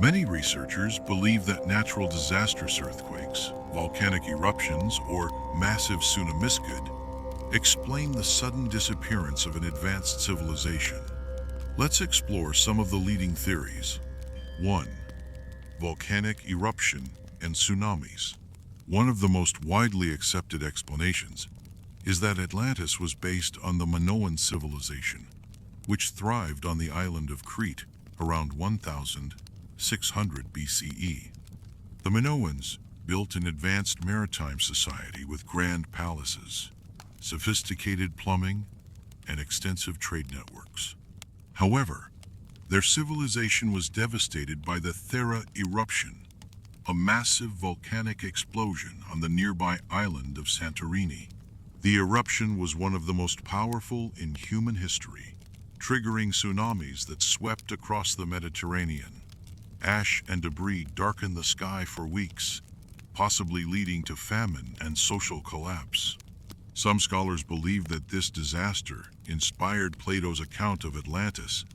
S1: Many researchers believe that natural disasters, earthquakes, volcanic eruptions, or massive tsunamis could explain the sudden disappearance of an advanced civilization. Let's explore some of the leading theories. 1. Volcanic eruption and tsunamis. One of the most widely accepted explanations is that Atlantis was based on the Minoan civilization, which thrived on the island of Crete around 1600 BCE. The Minoans built an advanced maritime society with grand palaces, sophisticated plumbing, and extensive trade networks. However, their civilization was devastated by the Thera eruption, a massive volcanic explosion on the nearby island of Santorini. The eruption was one of the most powerful in human history, triggering tsunamis that swept across the Mediterranean. Ash and debris darkened the sky for weeks, possibly leading to famine and social collapse. Some scholars believe that this disaster inspired Plato's account of Atlantis,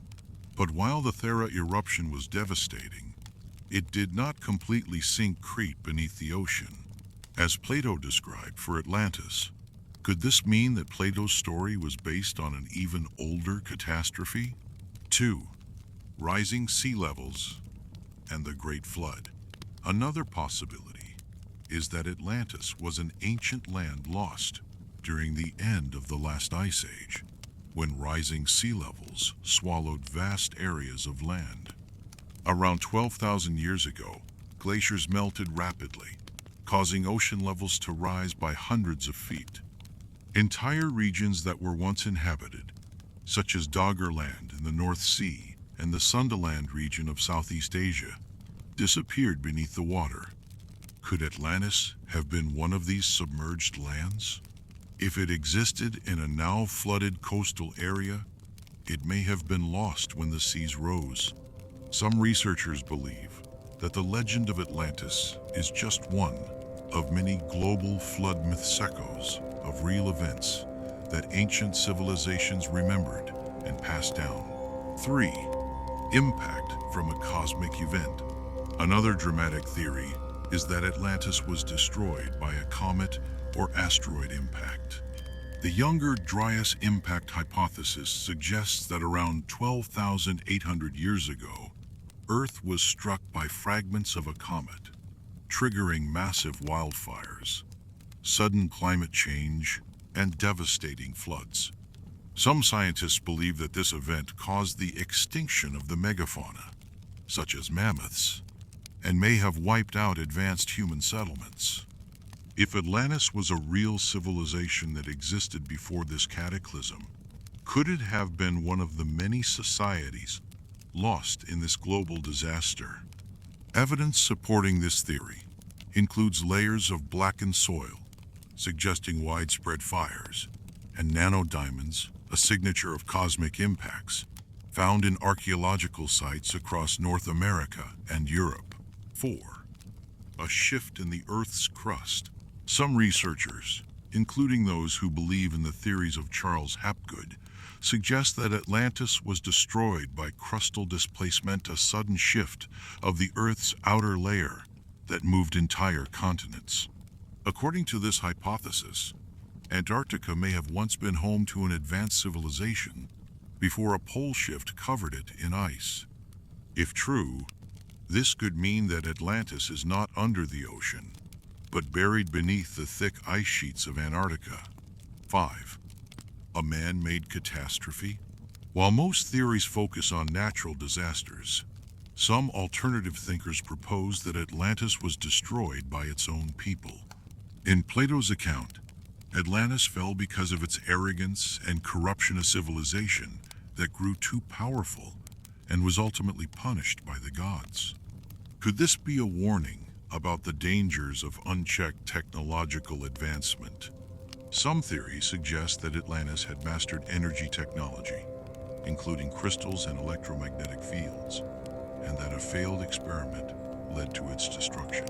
S1: but while the Thera eruption was devastating, it did not completely sink Crete beneath the ocean, as Plato described for Atlantis. Could this mean that Plato's story was based on an even older catastrophe? 2. Rising sea levels and the Great Flood. Another possibility is that Atlantis was an ancient land lost during the end of the last ice age, when rising sea levels swallowed vast areas of land. Around 12,000 years ago, glaciers melted rapidly, causing ocean levels to rise by hundreds of feet. Entire regions that were once inhabited, such as Doggerland in the North Sea and the Sundaland region of Southeast Asia, disappeared beneath the water. Could Atlantis have been one of these submerged lands? If it existed in a now flooded coastal area, it may have been lost when the seas rose. Some researchers believe that the legend of Atlantis is just one of many global flood myths, echoes of real events that ancient civilizations remembered and passed down. 3. Impact from a cosmic event. Another dramatic theory is that Atlantis was destroyed by a comet or asteroid impact. The Younger Dryas impact hypothesis suggests that around 12,800 years ago, Earth was struck by fragments of a comet, triggering massive wildfires, sudden climate change, and devastating floods. Some scientists believe that this event caused the extinction of the megafauna, such as mammoths, and may have wiped out advanced human settlements. If Atlantis was a real civilization that existed before this cataclysm, could it have been one of the many societies lost in this global disaster? Evidence supporting this theory includes layers of blackened soil, suggesting widespread fires, and nanodiamonds, a signature of cosmic impacts, found in archaeological sites across North America and Europe. 4. A shift in the Earth's crust. Some researchers, including those who believe in the theories of Charles Hapgood, suggest that Atlantis was destroyed by crustal displacement, a sudden shift of the Earth's outer layer that moved entire continents. According to this hypothesis, Antarctica may have once been home to an advanced civilization before a pole shift covered it in ice. If true, this could mean that Atlantis is not under the ocean, but buried beneath the thick ice sheets of Antarctica. 5. A man-made catastrophe. While most theories focus on natural disasters, some alternative thinkers propose that Atlantis was destroyed by its own people. In Plato's account, Atlantis fell because of its arrogance and corruption, a civilization that grew too powerful and was ultimately punished by the gods. Could this be a warning about the dangers of unchecked technological advancement? Some theories suggest that Atlantis had mastered energy technology, including crystals and electromagnetic fields, and that a failed experiment led to its destruction.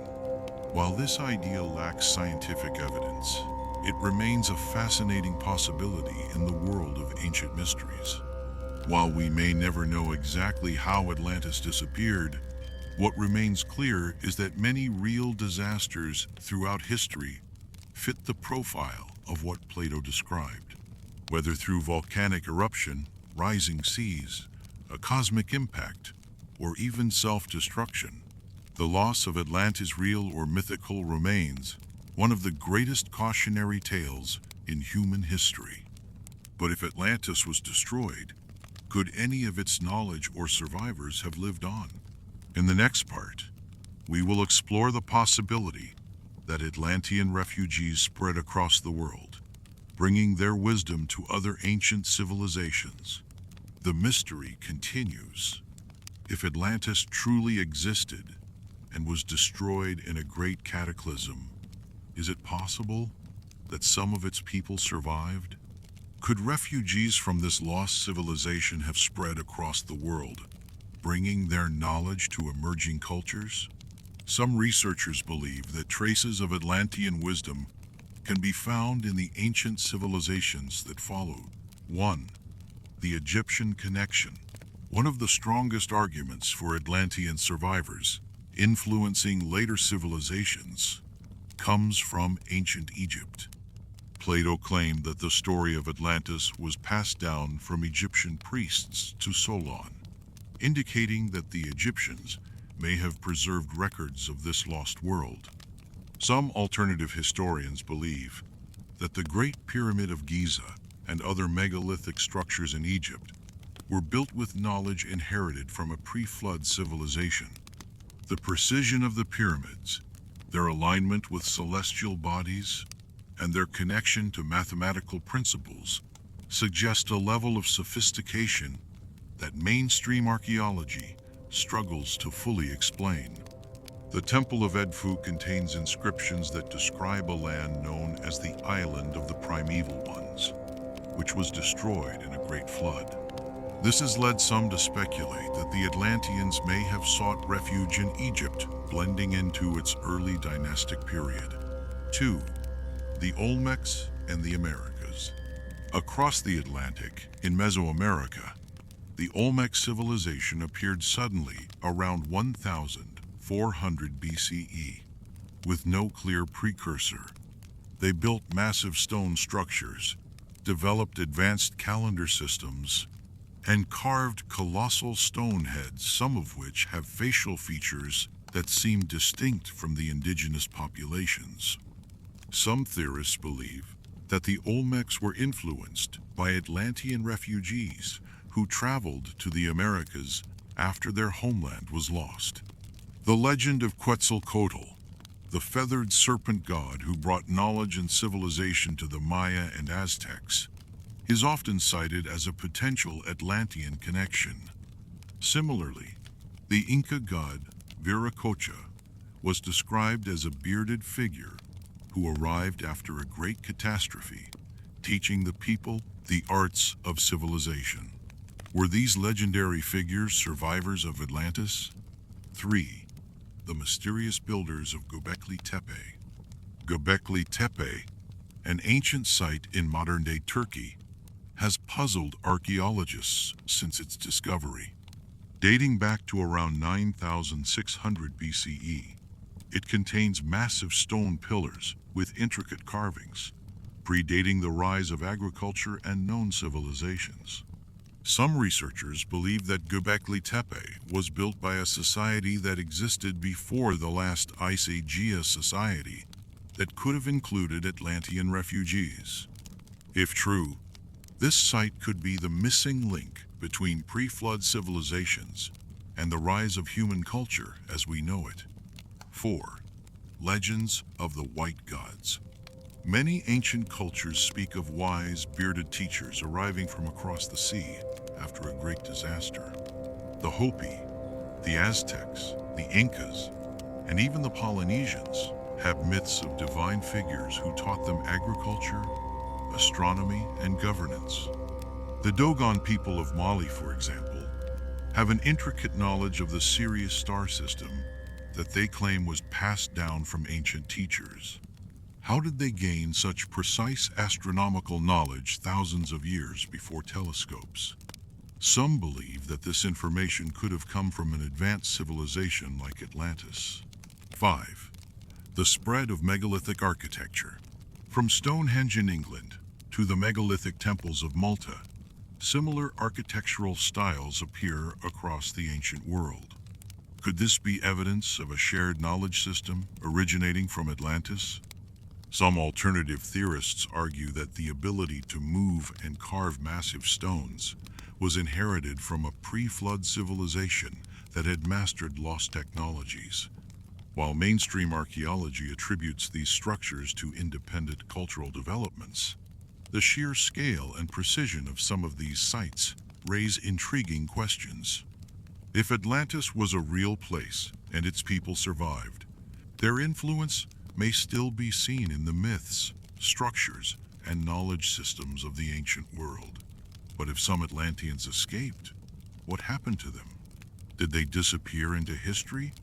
S1: While this idea lacks scientific evidence, it remains a fascinating possibility in the world of ancient mysteries. While we may never know exactly how Atlantis disappeared, what remains clear is that many real disasters throughout history fit the profile of what Plato described. Whether through volcanic eruption, rising seas, a cosmic impact, or even self-destruction, the loss of Atlantis, real or mythical, remains one of the greatest cautionary tales in human history. But if Atlantis was destroyed, could any of its knowledge or survivors have lived on? In the next part, we will explore the possibility that Atlantean refugees spread across the world, bringing their wisdom to other ancient civilizations. The mystery continues. If Atlantis truly existed and was destroyed in a great cataclysm, is it possible that some of its people survived? Could refugees from this lost civilization have spread across the world, bringing their knowledge to emerging cultures? Some researchers believe that traces of Atlantean wisdom can be found in the ancient civilizations that followed. 1. The Egyptian connection. One of the strongest arguments for Atlantean survivors influencing later civilizations comes from ancient Egypt. Plato claimed that the story of Atlantis was passed down from Egyptian priests to Solon, indicating that the Egyptians may have preserved records of this lost world. Some alternative historians believe that the Great Pyramid of Giza and other megalithic structures in Egypt were built with knowledge inherited from a pre-flood civilization. The precision of the pyramids, their alignment with celestial bodies, and their connection to mathematical principles suggest a level of sophistication that mainstream archaeology struggles to fully explain. The Temple of Edfu contains inscriptions that describe a land known as the Island of the Primeval Ones, which was destroyed in a great flood. This has led some to speculate that the Atlanteans may have sought refuge in Egypt, blending into its early dynastic period. 2. The Olmecs and the Americas. Across the Atlantic, in Mesoamerica, the Olmec civilization appeared suddenly around 1400 BCE, with no clear precursor. They built massive stone structures, developed advanced calendar systems, and carved colossal stone heads, some of which have facial features that seem distinct from the indigenous populations. Some theorists believe that the Olmecs were influenced by Atlantean refugees who traveled to the Americas after their homeland was lost. The legend of Quetzalcoatl, the feathered serpent god who brought knowledge and civilization to the Maya and Aztecs, is often cited as a potential Atlantean connection. Similarly, the Inca god Viracocha was described as a bearded figure who arrived after a great catastrophe, teaching the people the arts of civilization. Were these legendary figures survivors of Atlantis? 3. The mysterious builders of Göbekli Tepe. Göbekli Tepe, an ancient site in modern-day Turkey, has puzzled archaeologists since its discovery. Dating back to around 9600 BCE, it contains massive stone pillars with intricate carvings, predating the rise of agriculture and known civilizations. Some researchers believe that Göbekli Tepe was built by a society that existed before the last Ice Aegea society that could have included Atlantean refugees. If true, this site could be the missing link between pre-flood civilizations and the rise of human culture as we know it. 4. Legends of the White Gods. Many ancient cultures speak of wise, bearded teachers arriving from across the sea after a great disaster. The Hopi, the Aztecs, the Incas, and even the Polynesians have myths of divine figures who taught them agriculture, astronomy, and governance. The Dogon people of Mali, for example, have an intricate knowledge of the Sirius star system that they claim was passed down from ancient teachers. How did they gain such precise astronomical knowledge thousands of years before telescopes? Some believe that this information could have come from an advanced civilization like Atlantis. 5. The spread of megalithic architecture. From Stonehenge in England to the megalithic temples of Malta, similar architectural styles appear across the ancient world. Could this be evidence of a shared knowledge system originating from Atlantis? Some alternative theorists argue that the ability to move and carve massive stones was inherited from a pre-flood civilization that had mastered lost technologies. While mainstream archaeology attributes these structures to independent cultural developments, the sheer scale and precision of some of these sites raise intriguing questions. If Atlantis was a real place and its people survived, their influence may still be seen in the myths, structures, and knowledge systems of the ancient world. But if some Atlanteans escaped, what happened to them? Did they disappear into history?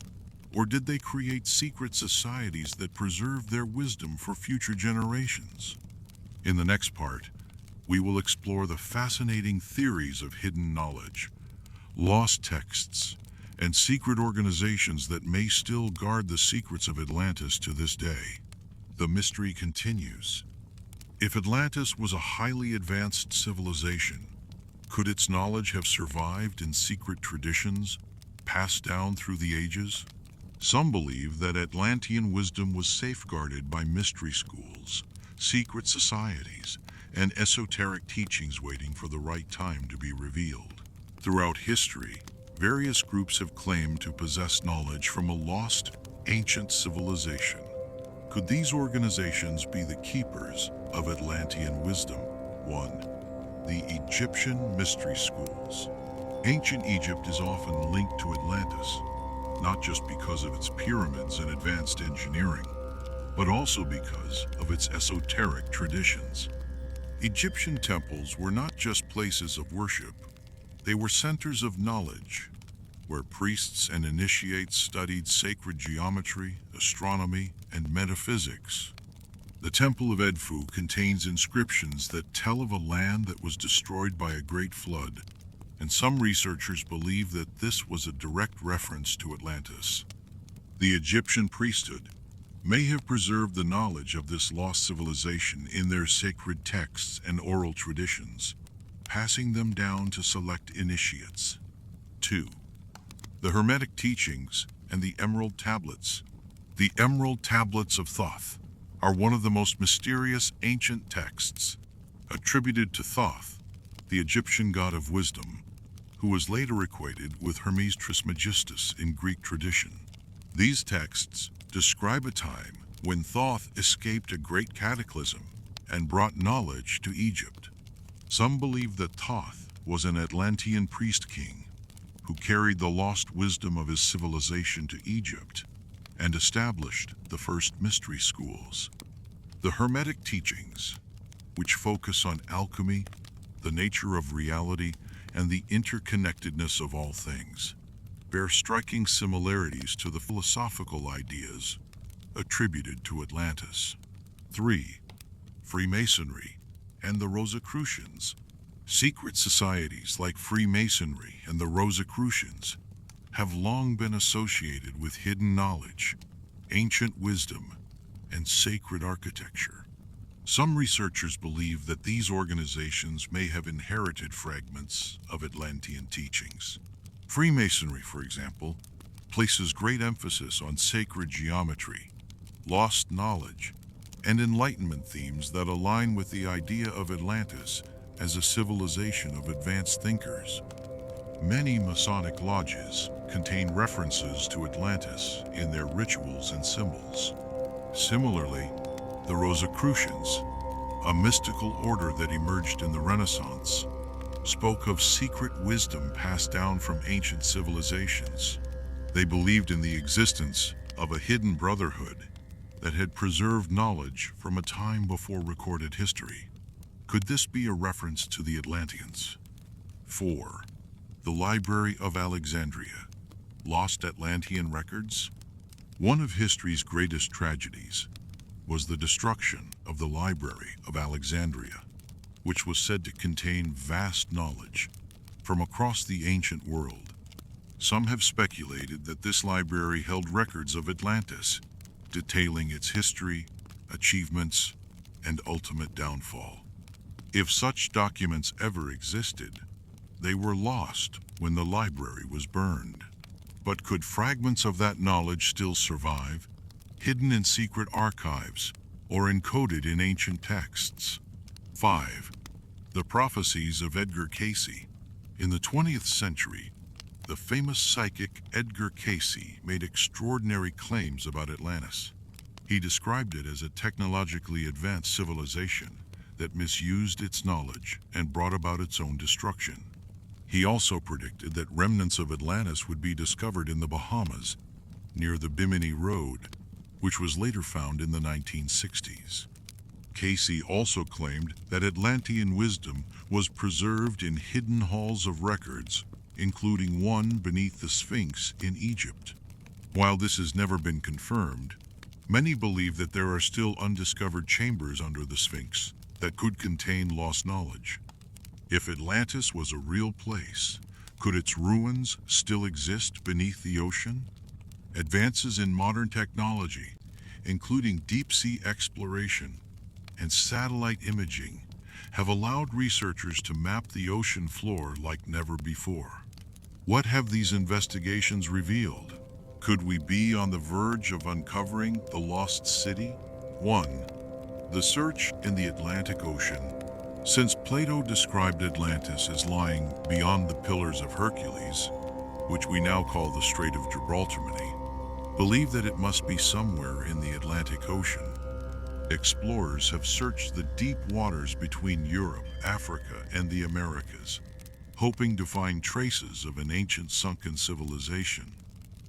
S1: Or did they create secret societies that preserved their wisdom for future generations? In the next part, we will explore the fascinating theories of hidden knowledge, lost texts, and secret organizations that may still guard the secrets of Atlantis to this day. The mystery continues. If Atlantis was a highly advanced civilization, could its knowledge have survived in secret traditions passed down through the ages? Some believe that Atlantean wisdom was safeguarded by mystery schools, secret societies, and esoteric teachings waiting for the right time to be revealed. Throughout history, various groups have claimed to possess knowledge from a lost, ancient civilization. Could these organizations be the keepers of Atlantean wisdom? 1. The Egyptian Mystery Schools. Ancient Egypt is often linked to Atlantis, not just because of its pyramids and advanced engineering, but also because of its esoteric traditions. Egyptian temples were not just places of worship, they were centers of knowledge, where priests and initiates studied sacred geometry, astronomy, and metaphysics. The Temple of Edfu contains inscriptions that tell of a land that was destroyed by a great flood, and some researchers believe that this was a direct reference to Atlantis. The Egyptian priesthood may have preserved the knowledge of this lost civilization in their sacred texts and oral traditions, passing them down to select initiates. 2. The Hermetic Teachings and the Emerald Tablets. The Emerald Tablets of Thoth are one of the most mysterious ancient texts, attributed to Thoth, the Egyptian god of wisdom, who was later equated with Hermes Trismegistus in Greek tradition. These texts describe a time when Thoth escaped a great cataclysm and brought knowledge to Egypt. Some believe that Thoth was an Atlantean priest-king who carried the lost wisdom of his civilization to Egypt and established the first mystery schools. The Hermetic Teachings, which focus on alchemy, the nature of reality, and the interconnectedness of all things, bear striking similarities to the philosophical ideas attributed to Atlantis. 3. Freemasonry and the Rosicrucians. Secret societies like Freemasonry and the Rosicrucians have long been associated with hidden knowledge, ancient wisdom, and sacred architecture. Some researchers believe that these organizations may have inherited fragments of Atlantean teachings. Freemasonry, for example, places great emphasis on sacred geometry, lost knowledge, and enlightenment themes that align with the idea of Atlantis as a civilization of advanced thinkers. Many Masonic lodges contain references to Atlantis in their rituals and symbols. Similarly, the Rosicrucians, a mystical order that emerged in the Renaissance, spoke of secret wisdom passed down from ancient civilizations. They believed in the existence of a hidden brotherhood that had preserved knowledge from a time before recorded history. Could this be a reference to the Atlanteans? 4. The Library of Alexandria. Lost Atlantean records? One of history's greatest tragedies was the destruction of the Library of Alexandria, which was said to contain vast knowledge from across the ancient world. Some have speculated that this library held records of Atlantis, detailing its history, achievements, and ultimate downfall. If such documents ever existed, they were lost when the library was burned. But could fragments of that knowledge still survive, hidden in secret archives or encoded in ancient texts? 5. The prophecies of Edgar Cayce. In the 20th century, the famous psychic Edgar Cayce made extraordinary claims about Atlantis. He described it as a technologically advanced civilization that misused its knowledge and brought about its own destruction. He also predicted that remnants of Atlantis would be discovered in the Bahamas, near the Bimini Road, which was later found in the 1960s. Cayce also claimed that Atlantean wisdom was preserved in hidden halls of records, including one beneath the Sphinx in Egypt. While this has never been confirmed, many believe that there are still undiscovered chambers under the Sphinx that could contain lost knowledge. If Atlantis was a real place, could its ruins still exist beneath the ocean? Advances in modern technology, including deep-sea exploration and satellite imaging, have allowed researchers to map the ocean floor like never before. What have these investigations revealed? Could we be on the verge of uncovering the lost city? 1. The search in the Atlantic Ocean. Since Plato described Atlantis as lying beyond the Pillars of Hercules, which we now call the Strait of Gibraltar, believe that it must be somewhere in the Atlantic Ocean. Explorers have searched the deep waters between Europe, Africa, and the Americas, hoping to find traces of an ancient sunken civilization.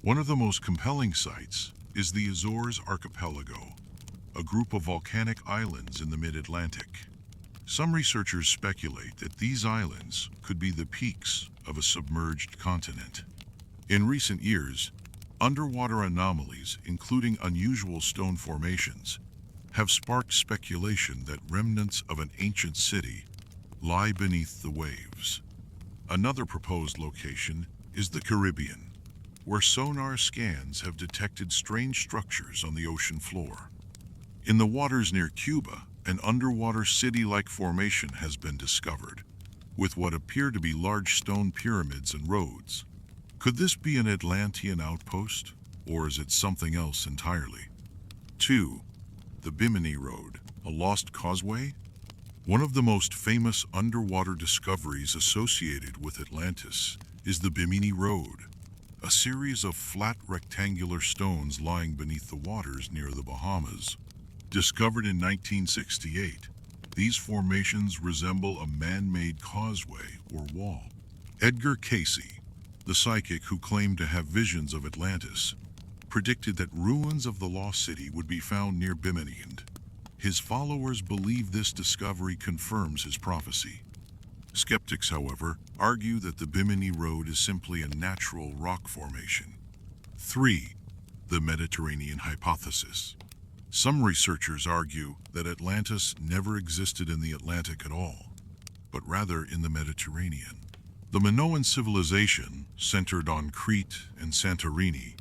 S1: One of the most compelling sites is the Azores Archipelago, a group of volcanic islands in the mid-Atlantic. Some researchers speculate that these islands could be the peaks of a submerged continent. In recent years, underwater anomalies, including unusual stone formations, have sparked speculation that remnants of an ancient city lie beneath the waves. Another proposed location is the Caribbean, where sonar scans have detected strange structures on the ocean floor. In the waters near Cuba, an underwater city-like formation has been discovered, with what appear to be large stone pyramids and roads. Could this be an Atlantean outpost, or is it something else entirely? 2. The Bimini Road, a lost causeway? One of the most famous underwater discoveries associated with Atlantis is the Bimini Road, a series of flat rectangular stones lying beneath the waters near the Bahamas. Discovered in 1968, these formations resemble a man-made causeway or wall. Edgar Cayce, the psychic who claimed to have visions of Atlantis, predicted that ruins of the lost city would be found near Bimini, and his followers believe this discovery confirms his prophecy. Skeptics, however, argue that the Bimini Road is simply a natural rock formation. 3. The Mediterranean hypothesis. Some researchers argue that Atlantis never existed in the Atlantic at all, but rather in the Mediterranean. The Minoan civilization, centered on Crete and Santorini,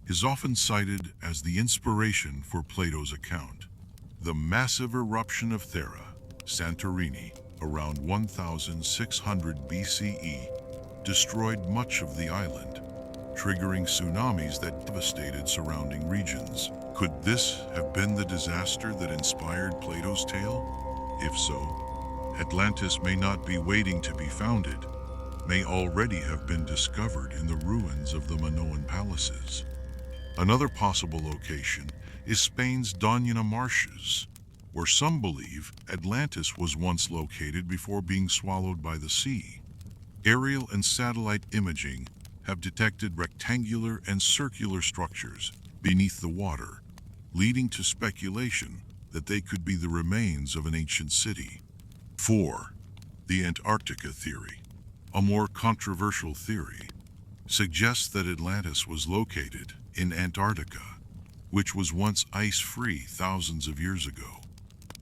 S1: is often cited as the inspiration for Plato's account. The massive eruption of Thera, Santorini, around 1600 BCE, destroyed much of the island, triggering tsunamis that devastated surrounding regions. Could this have been the disaster that inspired Plato's tale? If so, Atlantis may not be waiting to be founded, may already have been discovered in the ruins of the Minoan palaces. Another possible location is Spain's Doñana marshes, where some believe Atlantis was once located before being swallowed by the sea. Aerial and satellite imaging have detected rectangular and circular structures beneath the water, leading to speculation that they could be the remains of an ancient city. 4. The Antarctica theory. A more controversial theory suggests that Atlantis was located in Antarctica, which was once ice-free thousands of years ago.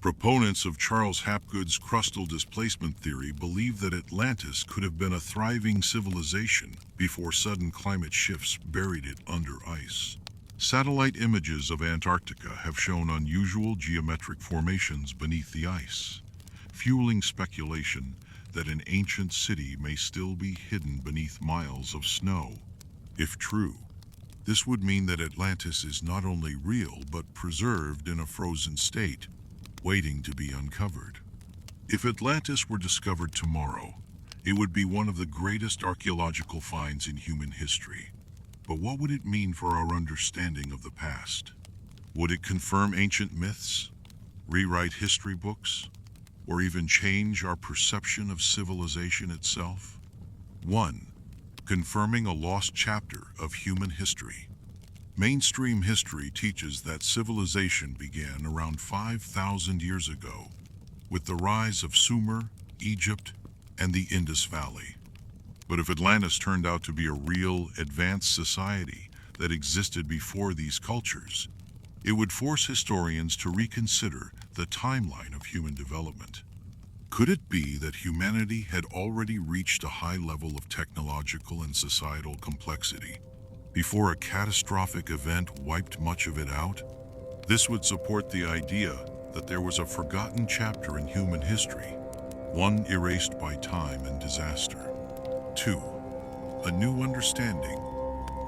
S1: Proponents of Charles Hapgood's crustal displacement theory believe that Atlantis could have been a thriving civilization before sudden climate shifts buried it under ice. Satellite images of Antarctica have shown unusual geometric formations beneath the ice, fueling speculation that an ancient city may still be hidden beneath miles of snow. If true, this would mean that Atlantis is not only real but preserved in a frozen state, waiting to be uncovered. If Atlantis were discovered tomorrow, it would be one of the greatest archaeological finds in human history. But what would it mean for our understanding of the past? Would it confirm ancient myths, rewrite history books, or even change our perception of civilization itself? 1. Confirming a lost chapter of human history. Mainstream history teaches that civilization began around 5,000 years ago, with the rise of Sumer, Egypt, and the Indus Valley. But if Atlantis turned out to be a real, advanced society that existed before these cultures, it would force historians to reconsider the timeline of human development. Could it be that humanity had already reached a high level of technological and societal complexity before a catastrophic event wiped much of it out? This would support the idea that there was a forgotten chapter in human history, one erased by time and disaster. 2. a new understanding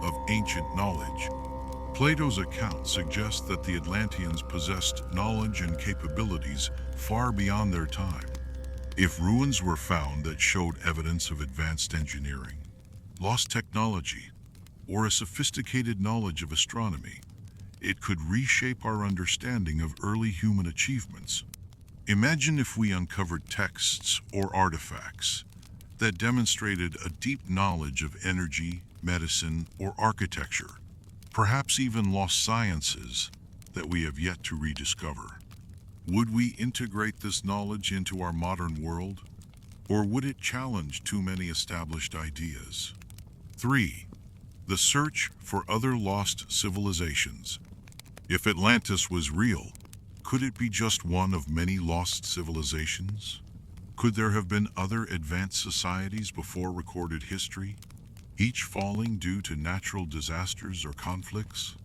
S1: of ancient knowledge. Plato's account suggests that the Atlanteans possessed knowledge and capabilities far beyond their time. If ruins were found that showed evidence of advanced engineering, lost technology, or a sophisticated knowledge of astronomy, it could reshape our understanding of early human achievements. Imagine if we uncovered texts or artifacts that demonstrated a deep knowledge of energy, medicine, or architecture, perhaps even lost sciences that we have yet to rediscover. Would we integrate this knowledge into our modern world, or would it challenge too many established ideas? 3. The search for other lost civilizations. If Atlantis was real, could it be just one of many lost civilizations? Could there have been other advanced societies before recorded history, each falling due to natural disasters or conflicts?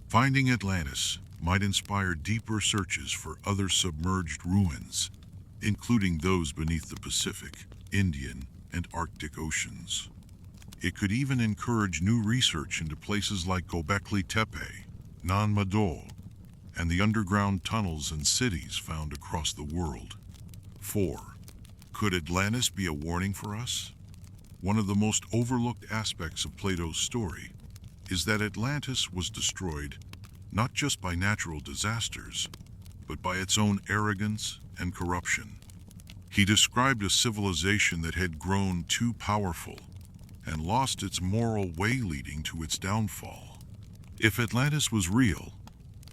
S1: Finding Atlantis might inspire deeper searches for other submerged ruins, including those beneath the Pacific, Indian, and Arctic oceans. It could even encourage new research into places like Göbekli Tepe, Nan Madol, and the underground tunnels and cities found across the world. 4. Could Atlantis be a warning for us? One of the most overlooked aspects of Plato's story is that Atlantis was destroyed not just by natural disasters, but by its own arrogance and corruption. He described a civilization that had grown too powerful and lost its moral way, leading to its downfall. If Atlantis was real,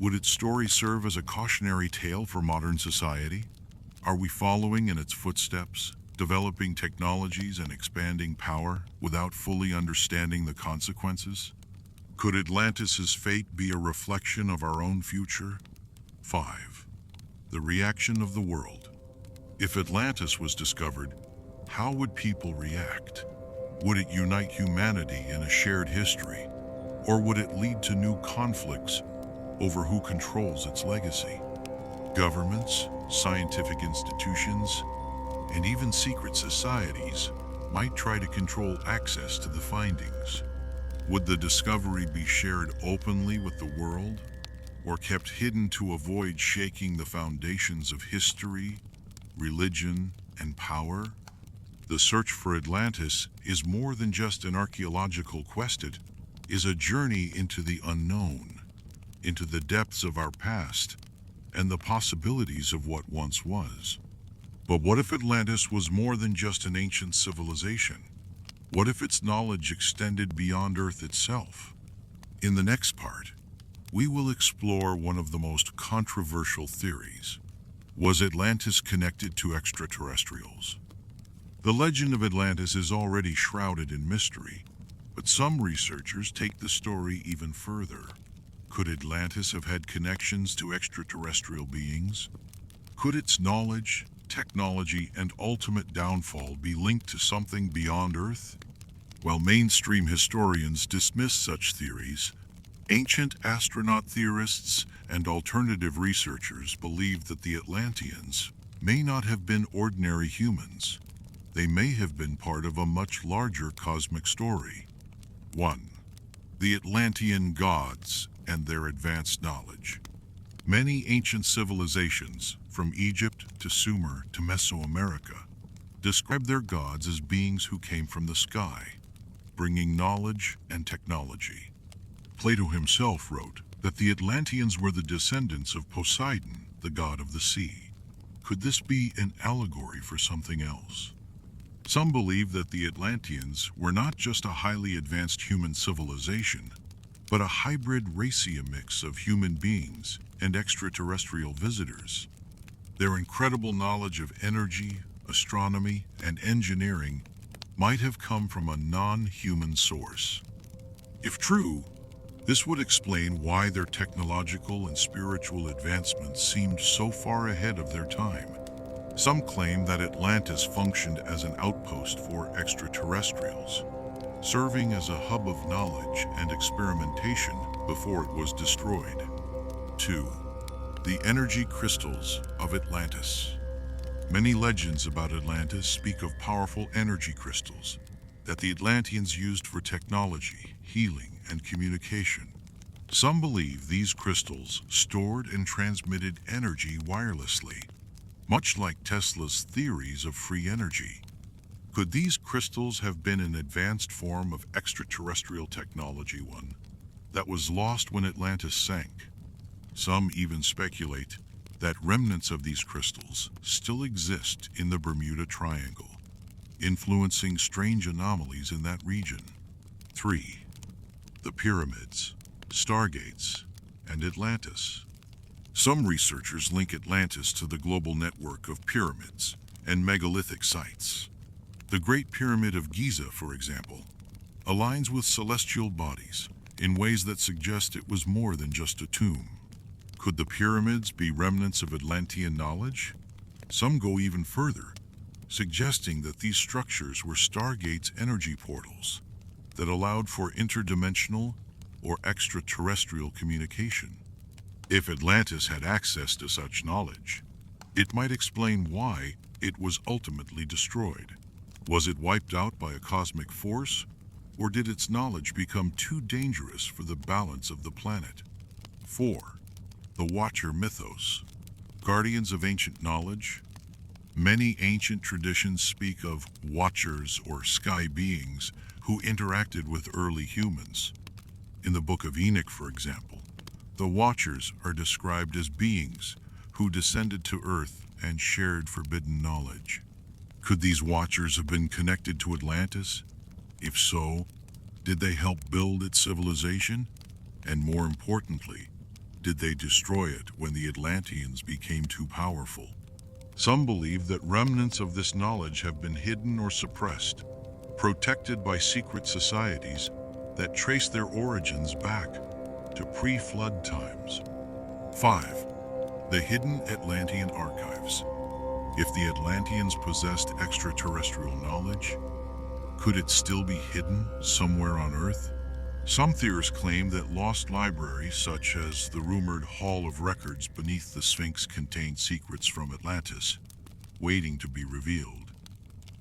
S1: would its story serve as a cautionary tale for modern society? Are we following in its footsteps, developing technologies and expanding power without fully understanding the consequences? Could Atlantis's fate be a reflection of our own future? 5. The reaction of the world. If Atlantis was discovered, how would people react? Would it unite humanity in a shared history, or would it lead to new conflicts over who controls its legacy? Governments, scientific institutions, and even secret societies might try to control access to the findings. Would the discovery be shared openly with the world, or kept hidden to avoid shaking the foundations of history, religion, and power? The search for Atlantis is more than just an archaeological quest. It is a journey into the unknown, into the depths of our past, and the possibilities of what once was. But what if Atlantis was more than just an ancient civilization? What if its knowledge extended beyond Earth itself? In the next part, we will explore one of the most controversial theories. Was Atlantis connected to extraterrestrials? The legend of Atlantis is already shrouded in mystery, but some researchers take the story even further. Could Atlantis have had connections to extraterrestrial beings? Could its knowledge, technology, and ultimate downfall be linked to something beyond Earth? While mainstream historians dismiss such theories, ancient astronaut theorists and alternative researchers believe that the Atlanteans may not have been ordinary humans. They may have been part of a much larger cosmic story. 1. The Atlantean gods and their advanced knowledge. Many ancient civilizations, from Egypt to Sumer to Mesoamerica, describe their gods as beings who came from the sky, bringing knowledge and technology. Plato himself wrote that the Atlanteans were the descendants of Poseidon, the god of the sea. Could this be an allegory for something else? Some believe that the Atlanteans were not just a highly advanced human civilization, but a hybrid racial mix of human beings and extraterrestrial visitors. Their incredible knowledge of energy, astronomy, and engineering might have come from a non-human source. If true, this would explain why their technological and spiritual advancements seemed so far ahead of their time. Some claim that Atlantis functioned as an outpost for extraterrestrials, serving as a hub of knowledge and experimentation before it was destroyed. 2. The energy crystals of Atlantis. Many legends about Atlantis speak of powerful energy crystals that the Atlanteans used for technology, healing, and communication. Some believe these crystals stored and transmitted energy wirelessly, much like Tesla's theories of free energy. Could these crystals have been an advanced form of extraterrestrial technology, one that was lost when Atlantis sank? Some even speculate that remnants of these crystals still exist in the Bermuda Triangle, influencing strange anomalies in that region. 3. The pyramids, stargates, and Atlantis. Some researchers link Atlantis to the global network of pyramids and megalithic sites. The Great Pyramid of Giza, for example, aligns with celestial bodies in ways that suggest it was more than just a tomb. Could the pyramids be remnants of Atlantean knowledge? Some go even further, suggesting that these structures were Stargate's energy portals that allowed for interdimensional or extraterrestrial communication. If Atlantis had access to such knowledge, it might explain why it was ultimately destroyed. Was it wiped out by a cosmic force, or did its knowledge become too dangerous for the balance of the planet? 4. The Watcher mythos, guardians of ancient knowledge. Many ancient traditions speak of watchers or sky beings who interacted with early humans. In the Book of Enoch, for example, the Watchers are described as beings who descended to Earth and shared forbidden knowledge. Could these Watchers have been connected to Atlantis? If so, did they help build its civilization? And more importantly, did they destroy it when the Atlanteans became too powerful? Some believe that remnants of this knowledge have been hidden or suppressed, protected by secret societies that trace their origins back to pre-flood times. 5. The hidden Atlantean archives. If the Atlanteans possessed extraterrestrial knowledge, could it still be hidden somewhere on Earth? Some theorists claim that lost libraries, such as the rumored Hall of Records beneath the Sphinx, contain secrets from Atlantis, waiting to be revealed.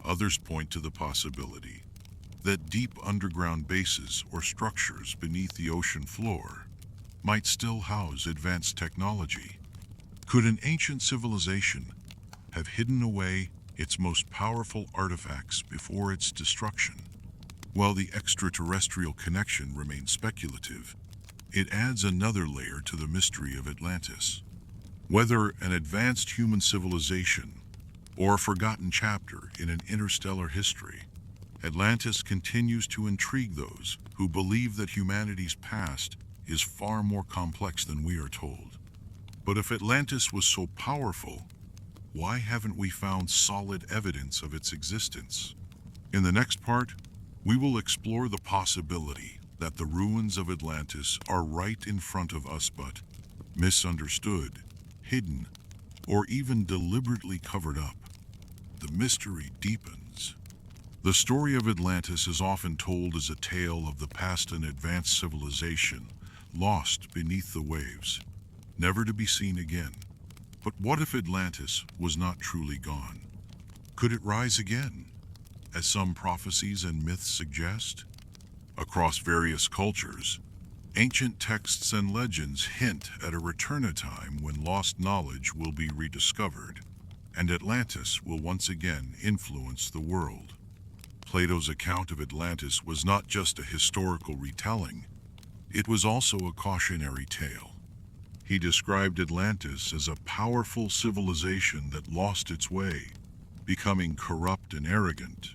S1: Others point to the possibility that deep underground bases or structures beneath the ocean floor might still house advanced technology. Could an ancient civilization have hidden away its most powerful artifacts before its destruction? While the extraterrestrial connection remains speculative, it adds another layer to the mystery of Atlantis. Whether an advanced human civilization or a forgotten chapter in an interstellar history, Atlantis continues to intrigue those who believe that humanity's past is far more complex than we are told. But if Atlantis was so powerful, why haven't we found solid evidence of its existence? In the next part, we will explore the possibility that the ruins of Atlantis are right in front of us but misunderstood, hidden, or even deliberately covered up. The mystery deepens. The story of Atlantis is often told as a tale of the past, an advanced civilization lost beneath the waves, never to be seen again. But what if Atlantis was not truly gone? Could it rise again, as some prophecies and myths suggest? Across various cultures, ancient texts and legends hint at a return, a time when lost knowledge will be rediscovered, and Atlantis will once again influence the world. Plato's account of Atlantis was not just a historical retelling, it was also a cautionary tale. He described Atlantis as a powerful civilization that lost its way, becoming corrupt and arrogant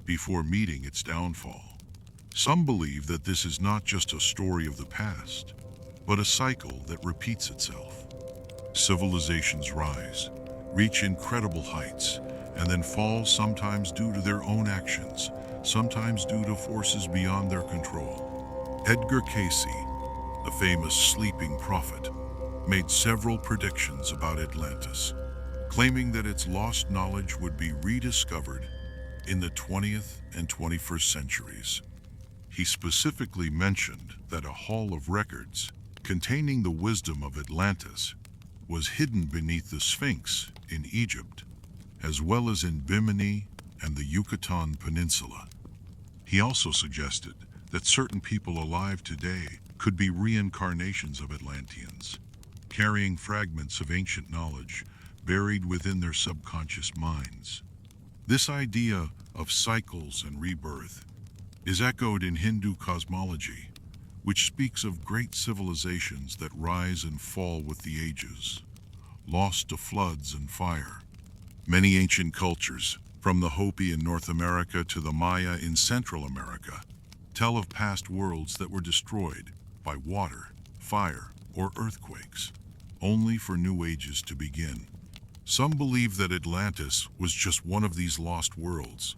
S1: before meeting its downfall. Some believe that this is not just a story of the past, but a cycle that repeats itself. Civilizations rise, reach incredible heights, and then fall, sometimes due to their own actions, sometimes due to forces beyond their control. Edgar Cayce, the famous sleeping prophet, made several predictions about Atlantis, claiming that its lost knowledge would be rediscovered in the 20th and 21st centuries. He specifically mentioned that a hall of records containing the wisdom of Atlantis was hidden beneath the Sphinx in Egypt, as well as in Bimini and the Yucatan Peninsula. He also suggested that certain people alive today could be reincarnations of Atlanteans, carrying fragments of ancient knowledge buried within their subconscious minds. This idea of cycles and rebirth is echoed in Hindu cosmology, which speaks of great civilizations that rise and fall with the ages, lost to floods and fire. Many ancient cultures, from the Hopi in North America to the Maya in Central America, tell of past worlds that were destroyed by water, fire, or earthquakes, only for new ages to begin. Some believe that Atlantis was just one of these lost worlds,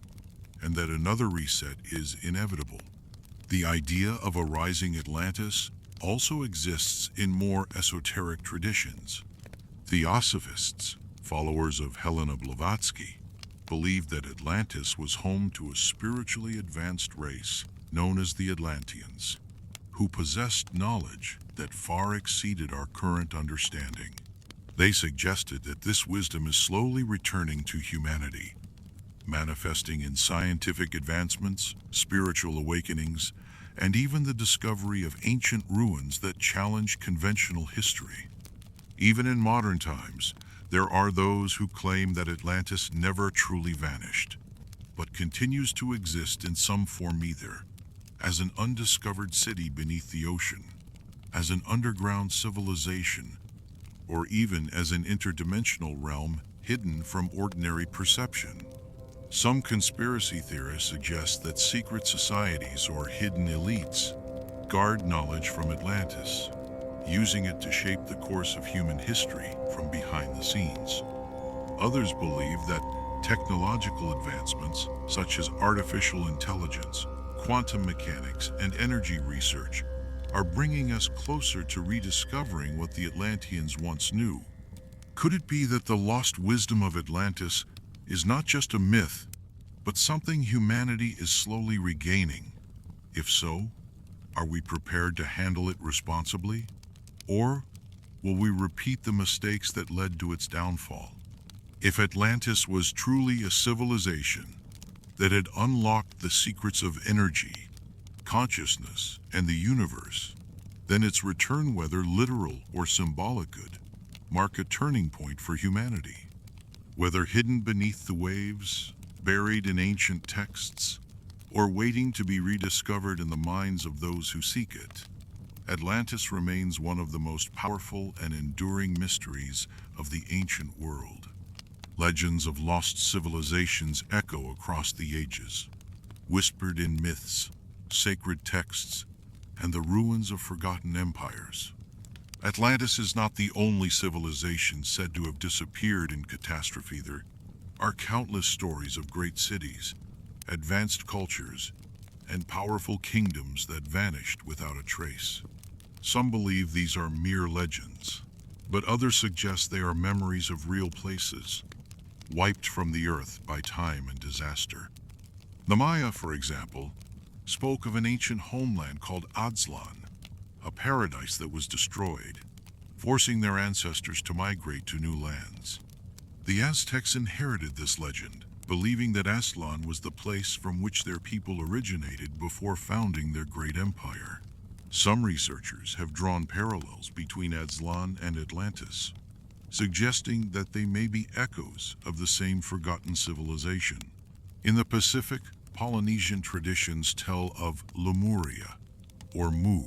S1: and that another reset is inevitable. The idea of a rising Atlantis also exists in more esoteric traditions. Theosophists, followers of Helena Blavatsky, believed that Atlantis was home to a spiritually advanced race known as the Atlanteans, who possessed knowledge that far exceeded our current understanding. They suggested that this wisdom is slowly returning to humanity, manifesting in scientific advancements, spiritual awakenings, and even the discovery of ancient ruins that challenge conventional history. Even in modern times, there are those who claim that Atlantis never truly vanished, but continues to exist in some form, either as an undiscovered city beneath the ocean, as an underground civilization, or even as an interdimensional realm hidden from ordinary perception. Some conspiracy theorists suggest that secret societies or hidden elites guard knowledge from Atlantis, using it to shape the course of human history from behind the scenes. Others believe that technological advancements such as artificial intelligence, quantum mechanics, and energy research are bringing us closer to rediscovering what the Atlanteans once knew. Could it be that the lost wisdom of Atlantis is not just a myth, but something humanity is slowly regaining? If so, are we prepared to handle it responsibly? Or will we repeat the mistakes that led to its downfall? If Atlantis was truly a civilization that had unlocked the secrets of energy, consciousness, and the universe, then its return, whether literal or symbolic, could mark a turning point for humanity. Whether hidden beneath the waves, buried in ancient texts, or waiting to be rediscovered in the minds of those who seek it, Atlantis remains one of the most powerful and enduring mysteries of the ancient world. Legends of lost civilizations echo across the ages, whispered in myths, sacred texts, and the ruins of forgotten empires. Atlantis is not the only civilization said to have disappeared in catastrophe. There are countless stories of great cities, advanced cultures, and powerful kingdoms that vanished without a trace. Some believe these are mere legends, but others suggest they are memories of real places, wiped from the earth by time and disaster. The Maya, for example, spoke of an ancient homeland called Aztlan, a paradise that was destroyed, forcing their ancestors to migrate to new lands. The Aztecs inherited this legend, believing that Aztlan was the place from which their people originated before founding their great empire. Some researchers have drawn parallels between Aztlan and Atlantis, suggesting that they may be echoes of the same forgotten civilization. In the Pacific, Polynesian traditions tell of Lemuria, or Mu,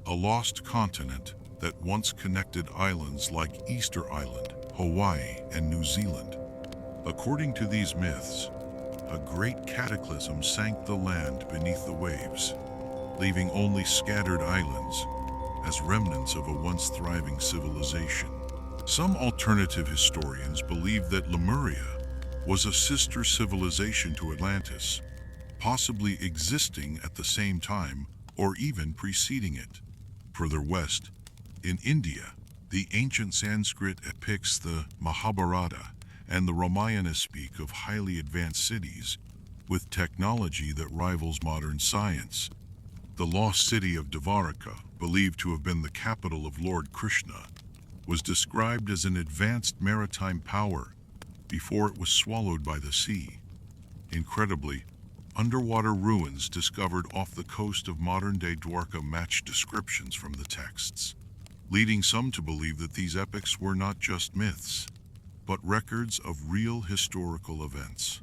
S1: a lost continent that once connected islands like Easter Island, Hawaii, and New Zealand. According to these myths, a great cataclysm sank the land beneath the waves, leaving only scattered islands as remnants of a once thriving civilization. Some alternative historians believe that Lemuria was a sister civilization to Atlantis, possibly existing at the same time or even preceding it. Further west, in India, the ancient Sanskrit epics, the Mahabharata, and the Ramayana speak of highly advanced cities with technology that rivals modern science. The lost city of Dvaraka, believed to have been the capital of Lord Krishna, was described as an advanced maritime power before it was swallowed by the sea. Incredibly, Underwater ruins discovered off the coast of modern-day Dwarka match descriptions from the texts, leading some to believe that these epics were not just myths, but records of real historical events.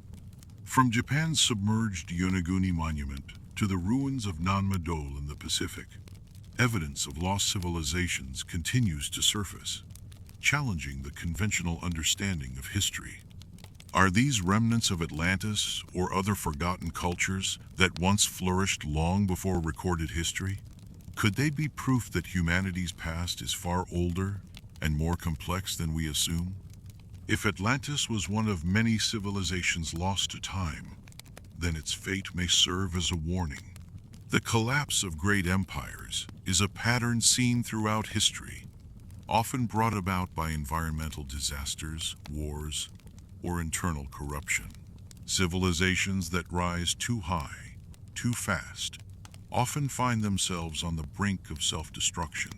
S1: From Japan's submerged Yonaguni Monument to the ruins of Nanmadol in the Pacific, evidence of lost civilizations continues to surface, challenging the conventional understanding of history. Are these remnants of Atlantis or other forgotten cultures that once flourished long before recorded history? Could they be proof that humanity's past is far older and more complex than we assume? If Atlantis was one of many civilizations lost to time, then its fate may serve as a warning. The collapse of great empires is a pattern seen throughout history, often brought about by environmental disasters, wars, or internal corruption. Civilizations that rise too high, too fast, often find themselves on the brink of self-destruction.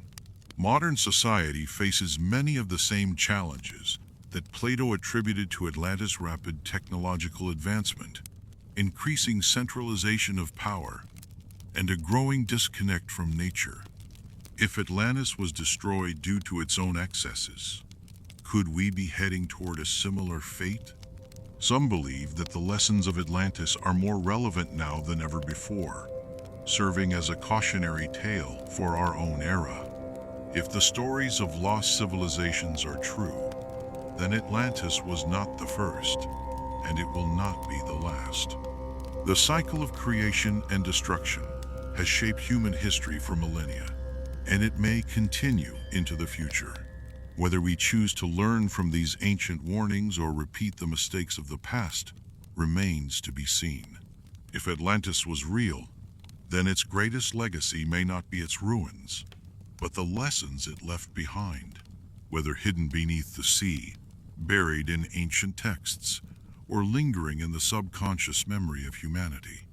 S1: Modern society faces many of the same challenges that Plato attributed to Atlantis' rapid technological advancement, increasing centralization of power, and a growing disconnect from nature. If Atlantis was destroyed due to its own excesses, could we be heading toward a similar fate? Some believe that the lessons of Atlantis are more relevant now than ever before, serving as a cautionary tale for our own era. If the stories of lost civilizations are true, then Atlantis was not the first, and it will not be the last. The cycle of creation and destruction has shaped human history for millennia, and it may continue into the future. Whether we choose to learn from these ancient warnings or repeat the mistakes of the past remains to be seen. If Atlantis was real, then its greatest legacy may not be its ruins, but the lessons it left behind, whether hidden beneath the sea, buried in ancient texts, or lingering in the subconscious memory of humanity.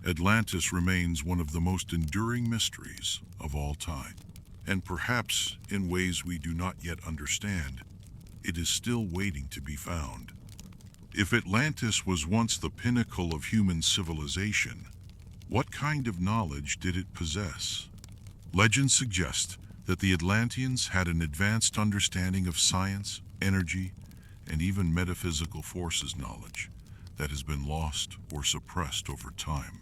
S1: Atlantis remains one of the most enduring mysteries of all time. And perhaps in ways we do not yet understand, it is still waiting to be found. If Atlantis was once the pinnacle of human civilization, what kind of knowledge did it possess? Legends suggest that the Atlanteans had an advanced understanding of science, energy, and even metaphysical forces knowledge that has been lost or suppressed over time.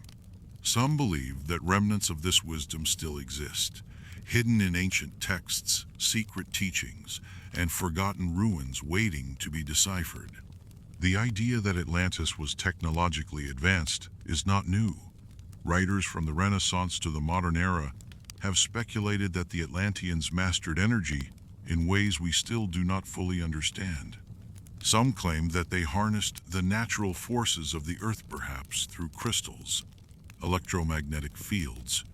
S1: Some believe that remnants of this wisdom still exist, hidden in ancient texts, secret teachings, and forgotten ruins waiting to be deciphered. The idea that Atlantis was technologically advanced is not new. Writers from the Renaissance to the modern era have speculated that the Atlanteans mastered energy in ways we still do not fully understand. Some claim that they harnessed the natural forces of the earth, perhaps through crystals, electromagnetic fields,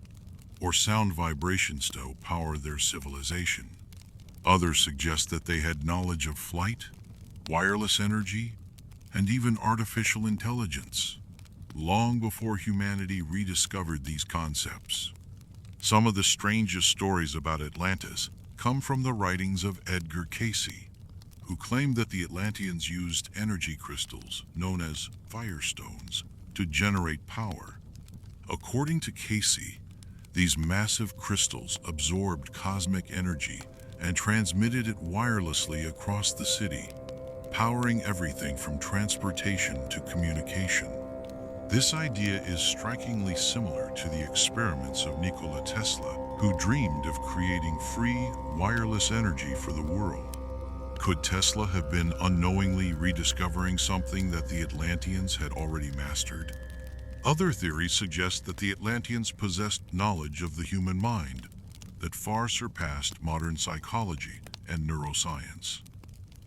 S1: or sound vibrations to power their civilization. Others suggest that they had knowledge of flight, wireless energy, and even artificial intelligence, long before humanity rediscovered these concepts. Some of the strangest stories about Atlantis come from the writings of Edgar Cayce, who claimed that the Atlanteans used energy crystals, known as firestones, to generate power. According to Cayce, these massive crystals absorbed cosmic energy and transmitted it wirelessly across the city, powering everything from transportation to communication. This idea is strikingly similar to the experiments of Nikola Tesla, who dreamed of creating free, wireless energy for the world. Could Tesla have been unknowingly rediscovering something that the Atlanteans had already mastered? Other theories suggest that the Atlanteans possessed knowledge of the human mind that far surpassed modern psychology and neuroscience.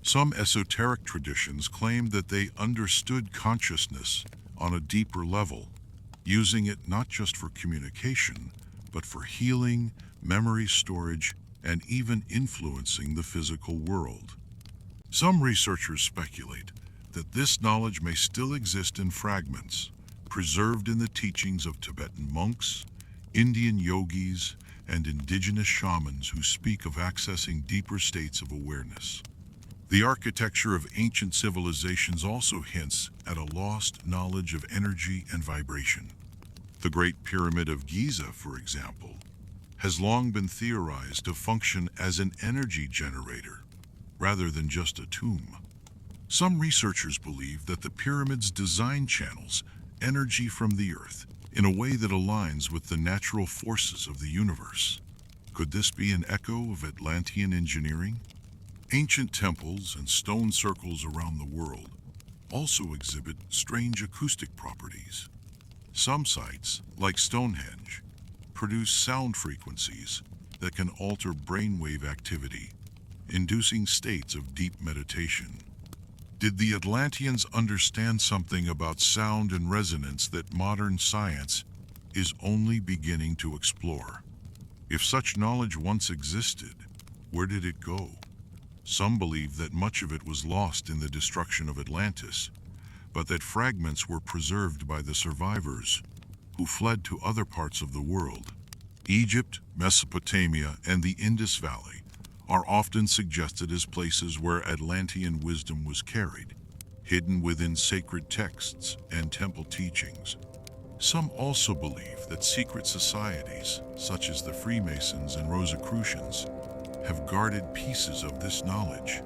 S1: Some esoteric traditions claim that they understood consciousness on a deeper level, using it not just for communication, but for healing, memory storage, and even influencing the physical world. Some researchers speculate that this knowledge may still exist in fragments, preserved in the teachings of Tibetan monks, Indian yogis, and indigenous shamans who speak of accessing deeper states of awareness. The architecture of ancient civilizations also hints at a lost knowledge of energy and vibration. The Great Pyramid of Giza, for example, has long been theorized to function as an energy generator rather than just a tomb. Some researchers believe that the pyramid's design channels energy from the Earth in a way that aligns with the natural forces of the universe. Could this be an echo of Atlantean engineering? Ancient temples and stone circles around the world also exhibit strange acoustic properties. Some sites, like Stonehenge, produce sound frequencies that can alter brainwave activity, inducing states of deep meditation. Did the Atlanteans understand something about sound and resonance that modern science is only beginning to explore? If such knowledge once existed, where did it go? Some believe that much of it was lost in the destruction of Atlantis, but that fragments were preserved by the survivors who fled to other parts of the world. Egypt, Mesopotamia, and the Indus Valley are often suggested as places where Atlantean wisdom was carried, hidden within sacred texts and temple teachings. Some also believe that secret societies, such as the Freemasons and Rosicrucians, have guarded pieces of this knowledge,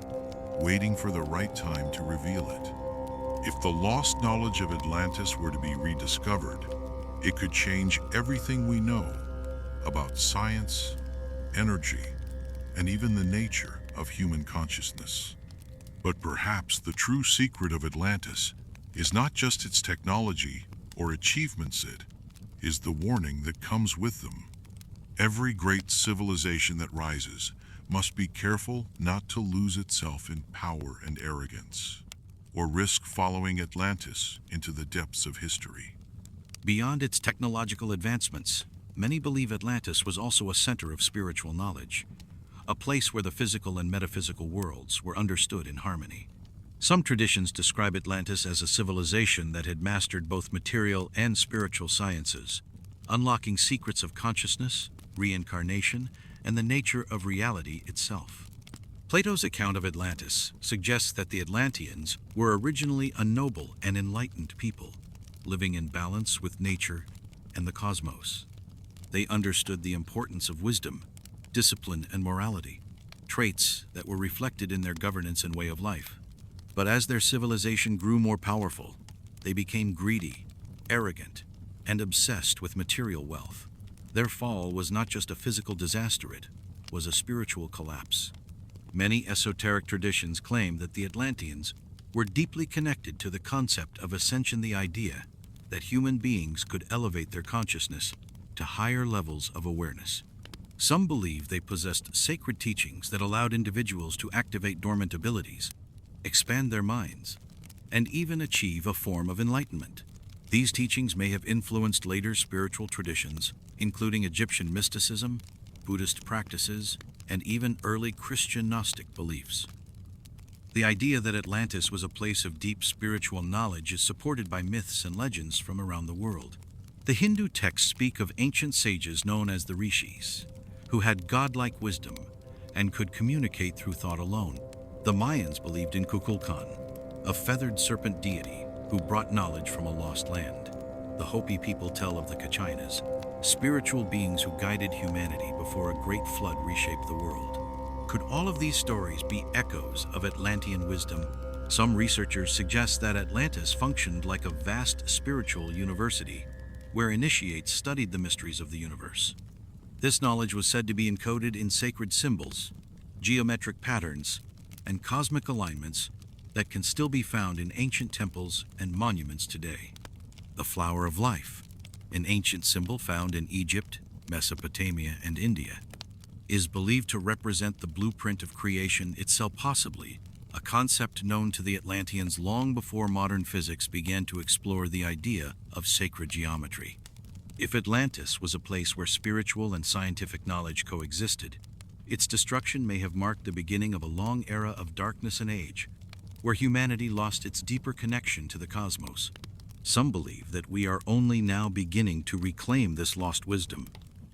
S1: waiting for the right time to reveal it. If the lost knowledge of Atlantis were to be rediscovered, it could change everything we know about science, energy, and even the nature of human consciousness. But perhaps the true secret of Atlantis is not just its technology or achievements, it is the warning that comes with them. Every great civilization that rises must be careful not to lose itself in power and arrogance, or risk following Atlantis into the depths of history.
S2: Beyond its technological advancements, many believe Atlantis was also a center of spiritual knowledge, a place where the physical and metaphysical worlds were understood in harmony. Some traditions describe Atlantis as a civilization that had mastered both material and spiritual sciences, unlocking secrets of consciousness, reincarnation, and the nature of reality itself. Plato's account of Atlantis suggests that the Atlanteans were originally a noble and enlightened people, living in balance with nature and the cosmos. They understood the importance of wisdom, discipline, and morality, traits that were reflected in their governance and way of life. But as their civilization grew more powerful, they became greedy, arrogant, and obsessed with material wealth. Their fall was not just a physical disaster, it was a spiritual collapse. Many esoteric traditions claim that the Atlanteans were deeply connected to the concept of ascension, the idea that human beings could elevate their consciousness to higher levels of awareness. Some believe they possessed sacred teachings that allowed individuals to activate dormant abilities, expand their minds, and even achieve a form of enlightenment. These teachings may have influenced later spiritual traditions, including Egyptian mysticism, Buddhist practices, and even early Christian Gnostic beliefs. The idea that Atlantis was a place of deep spiritual knowledge is supported by myths and legends from around the world. The Hindu texts speak of ancient sages known as the rishis, who had godlike wisdom and could communicate through thought alone. The Mayans believed in Kukulkan, a feathered serpent deity who brought knowledge from a lost land. The Hopi people tell of the Kachinas, spiritual beings who guided humanity before a great flood reshaped the world. Could all of these stories be echoes of Atlantean wisdom? Some researchers suggest that Atlantis functioned like a vast spiritual university where initiates studied the mysteries of the universe. This knowledge was said to be encoded in sacred symbols, geometric patterns, and cosmic alignments that can still be found in ancient temples and monuments today. The flower of life, an ancient symbol found in Egypt, Mesopotamia, and India, is believed to represent the blueprint of creation itself, possibly a concept known to the Atlanteans long before modern physics began to explore the idea of sacred geometry. If Atlantis was a place where spiritual and scientific knowledge coexisted, its destruction may have marked the beginning of a long era of darkness and age, where humanity lost its deeper connection to the cosmos. Some believe that we are only now beginning to reclaim this lost wisdom,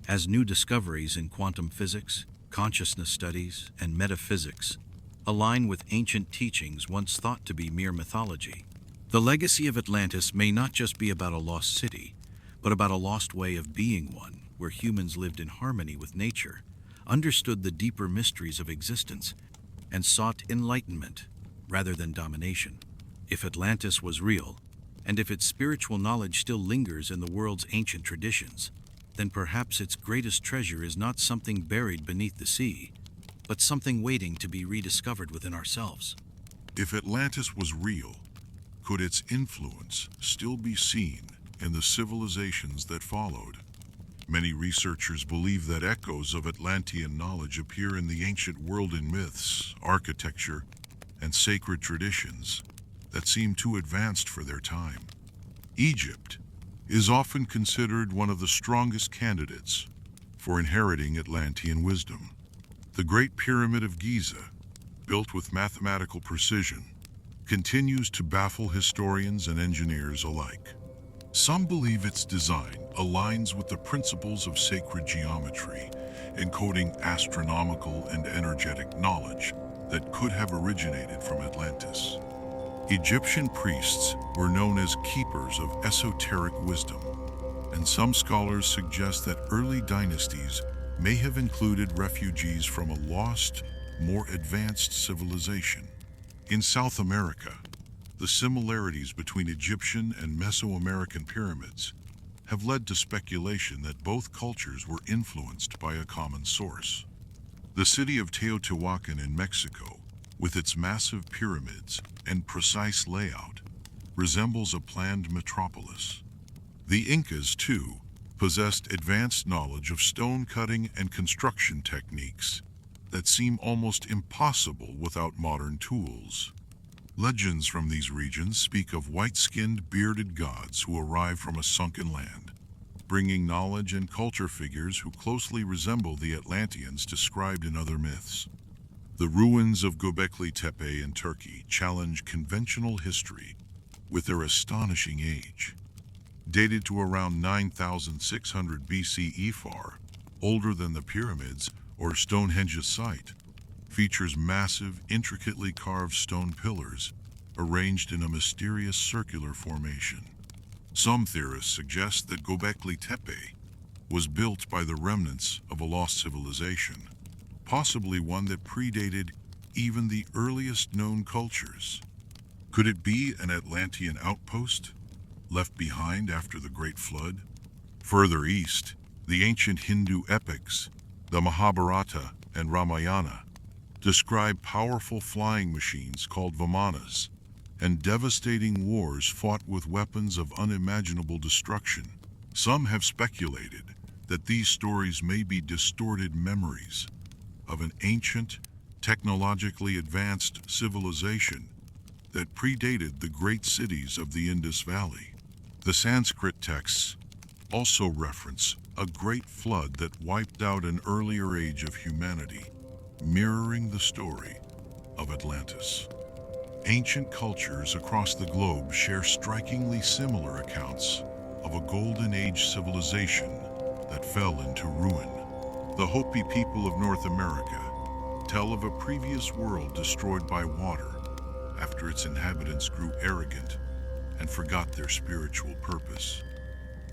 S2: as new discoveries in quantum physics, consciousness studies, and metaphysics align with ancient teachings once thought to be mere mythology. The legacy of Atlantis may not just be about a lost city, but about a lost way of being one, where humans lived in harmony with nature, understood the deeper mysteries of existence, and sought enlightenment rather than domination. If Atlantis was real, and if its spiritual knowledge still lingers in the world's ancient traditions, then perhaps its greatest treasure is not something buried beneath the sea, but something waiting to be rediscovered within ourselves.
S1: If Atlantis was real, could its influence still be seen in the civilizations that followed? Many researchers believe that echoes of Atlantean knowledge appear in the ancient world in myths, architecture, and sacred traditions that seem too advanced for their time. Egypt is often considered one of the strongest candidates for inheriting Atlantean wisdom. The Great Pyramid of Giza, built with mathematical precision, continues to baffle historians and engineers alike. Some believe its design aligns with the principles of sacred geometry, encoding astronomical and energetic knowledge that could have originated from Atlantis. Egyptian priests were known as keepers of esoteric wisdom, and some scholars suggest that early dynasties may have included refugees from a lost, more advanced civilization. In South America, the similarities between Egyptian and Mesoamerican pyramids have led to speculation that both cultures were influenced by a common source. The city of Teotihuacan in Mexico, with its massive pyramids and precise layout, resembles a planned metropolis. The Incas, too, possessed advanced knowledge of stone cutting and construction techniques that seem almost impossible without modern tools. Legends from these regions speak of white-skinned, bearded gods who arrive from a sunken land, bringing knowledge and culture figures who closely resemble the Atlanteans described in other myths. The ruins of Göbekli Tepe in Turkey challenge conventional history with their astonishing age. Dated to around 9,600 BCE, far older than the pyramids or Stonehenge's site, features massive, intricately carved stone pillars arranged in a mysterious circular formation. Some theorists suggest that Göbekli Tepe was built by the remnants of a lost civilization, possibly one that predated even the earliest known cultures. Could it be an Atlantean outpost, left behind after the Great Flood? Further east, the ancient Hindu epics, the Mahabharata and Ramayana, describe powerful flying machines called vimanas and devastating wars fought with weapons of unimaginable destruction. Some have speculated that these stories may be distorted memories of an ancient, technologically advanced civilization that predated the great cities of the Indus Valley. The Sanskrit texts also reference a great flood that wiped out an earlier age of humanity, mirroring the story of Atlantis. Ancient cultures across the globe share strikingly similar accounts of a Golden Age civilization that fell into ruin. The Hopi people of North America tell of a previous world destroyed by water after its inhabitants grew arrogant and forgot their spiritual purpose.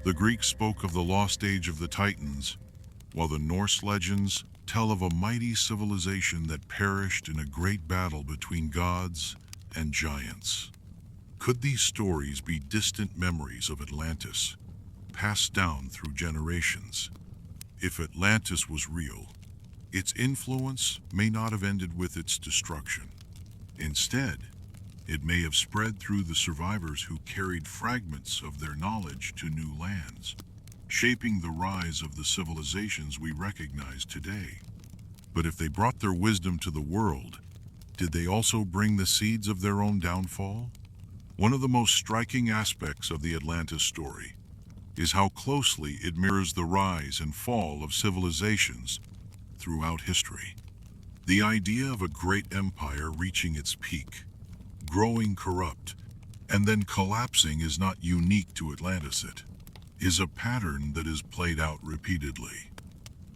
S1: The Greeks spoke of the lost age of the Titans, while the Norse legends tell of a mighty civilization that perished in a great battle between gods and giants. Could these stories be distant memories of Atlantis, passed down through generations? If Atlantis was real, its influence may not have ended with its destruction. Instead, it may have spread through the survivors who carried fragments of their knowledge to new lands, shaping the rise of the civilizations we recognize today. But if they brought their wisdom to the world, did they also bring the seeds of their own downfall? One of the most striking aspects of the Atlantis story is how closely it mirrors the rise and fall of civilizations throughout history. The idea of a great empire reaching its peak, growing corrupt, and then collapsing is not unique to Atlantis. It is a pattern that is played out repeatedly.